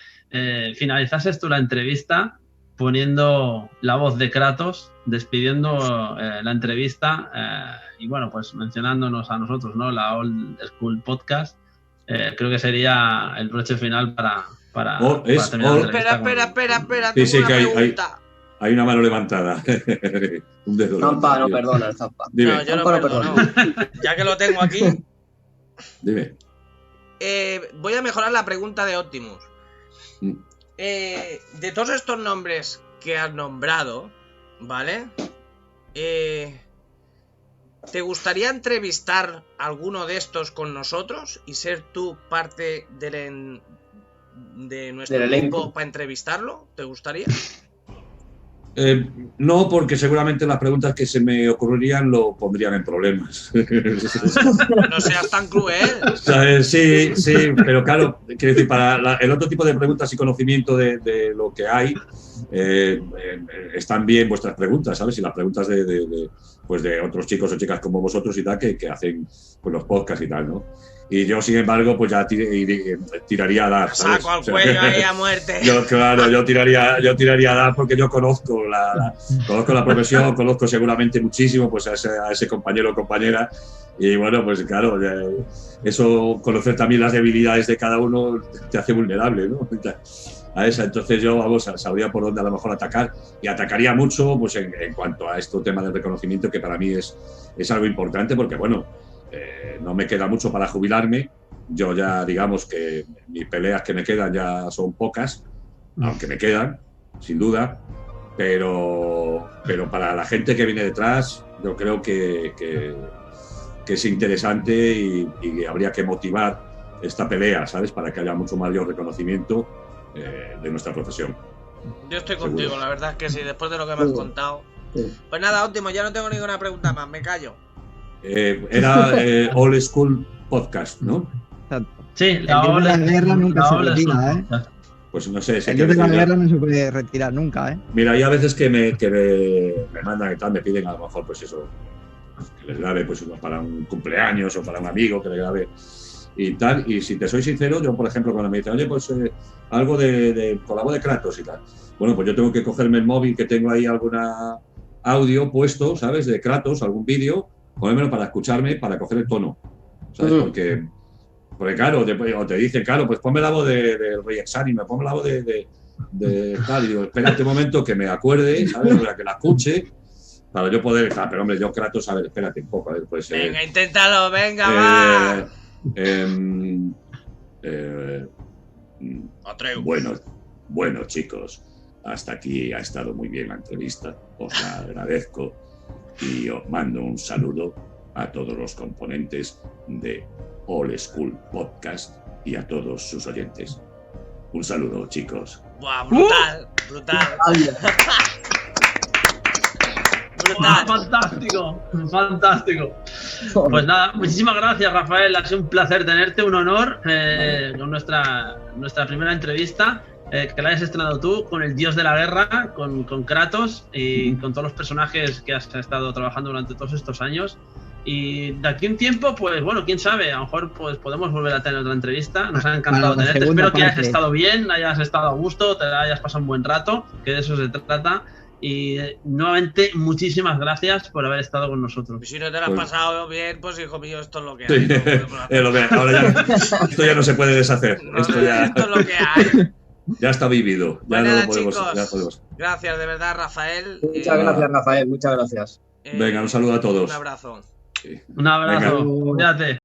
finalizases tú la entrevista poniendo la voz de Kratos, despidiendo la entrevista y bueno, pues mencionándonos a nosotros, ¿no? La Old School Podcast. Creo que sería el broche final para terminar la entrevista. Espera. Sí, que hay una mano levantada. Un dedo. Zampa no perdona, el Zampa. Dime. No, yo no perdono. Ya que lo tengo aquí. Dime. Voy a mejorar la pregunta de Optimus. De todos estos nombres que has nombrado, ¿vale? ¿te gustaría entrevistar a alguno de estos con nosotros y ser tú parte de nuestro equipo para entrevistarlo? ¿Te gustaría? No, porque seguramente las preguntas que se me ocurrirían lo pondrían en problemas. No seas tan cruel. Sí, pero claro, quiero decir, para el otro tipo de preguntas y conocimiento de lo que hay, están bien vuestras preguntas, ¿sabes? Y las preguntas de otros chicos o chicas como vosotros y tal, que hacen pues, los podcasts y tal, ¿no? Y yo, sin embargo, pues ya tiraría a dar, ¿sabes? Saco al cuello ahí a muerte. Yo tiraría a dar porque yo conozco la profesión, conozco seguramente muchísimo pues a ese compañero o compañera. Y bueno, pues claro, eso, conocer también las debilidades de cada uno te hace vulnerable, ¿no? A esa. Entonces yo, sabría por dónde a lo mejor atacar y atacaría mucho pues en cuanto a este tema del reconocimiento, que para mí es algo importante porque, bueno, no me queda mucho para jubilarme. Yo ya, digamos que mis peleas que me quedan ya son pocas, aunque me quedan, sin duda, pero para la gente que viene detrás, yo creo que es interesante y habría que motivar esta pelea, ¿sabes? Para que haya mucho mayor reconocimiento de nuestra profesión. Yo estoy contigo, la verdad es que sí, después de lo que me has contado. Pues nada, último, ya no tengo ninguna pregunta más, me callo. Era Old School Podcast, ¿no? Sí, la guerra nunca se retira, ¿eh? Pues no sé. El dios de la guerra no se puede retirar nunca, ¿eh? Mira, hay a veces que me mandan y tal, me piden a lo mejor, pues eso, que les grabe pues para un cumpleaños o para un amigo que le grabe y tal. Y si te soy sincero, yo, por ejemplo, cuando me dicen, oye, pues algo con la voz de Kratos y tal, bueno, pues yo tengo que cogerme el móvil que tengo ahí alguna audio puesto, ¿sabes? De Kratos, algún vídeo, ponérmelo para escucharme, para coger el tono, ¿sabes? Porque claro, o te dicen, claro, pues ponme la voz de Rey Exánime, ponme la voz de tal, y digo, espérate un momento que me acuerde, ¿sabes? O sea, que la escuche, para yo poder, pero hombre, yo Kratos, a ver, espérate un poco, a ver, pues... Venga, inténtalo, venga, va. Bueno, chicos, hasta aquí ha estado muy bien la entrevista, os la agradezco y os mando un saludo a todos los componentes de Old School Podcast y a todos sus oyentes. Un saludo, chicos. ¡Buah, brutal! ¡Brutal! ¡Brutal! ¡Fantástico! ¡Fantástico! Pues nada, muchísimas gracias, Rafael. Ha sido un placer tenerte, un honor con nuestra primera entrevista. Que la hayas estrenado tú con el dios de la guerra, con Kratos y con todos los personajes que has estado trabajando durante todos estos años. Y de aquí a un tiempo, pues bueno, quién sabe, a lo mejor pues podemos volver a tener otra entrevista. Nos ha encantado tenerte. Espero que hayas estado bien, hayas estado a gusto, te hayas pasado un buen rato, que de eso se trata. Y nuevamente, muchísimas gracias por haber estado con nosotros. Si no te lo has pasado bien, pues hijo mío, esto es lo que hay. Sí. Ahora ya, esto ya no se puede deshacer. Esto es lo que hay. Ya está vivido. Ya no lo podemos, chicos, ya podemos. Gracias de verdad, Rafael. Muchas gracias, Rafael. Muchas gracias. Venga, un saludo a todos. Un abrazo. Sí. Un abrazo. Cuídate.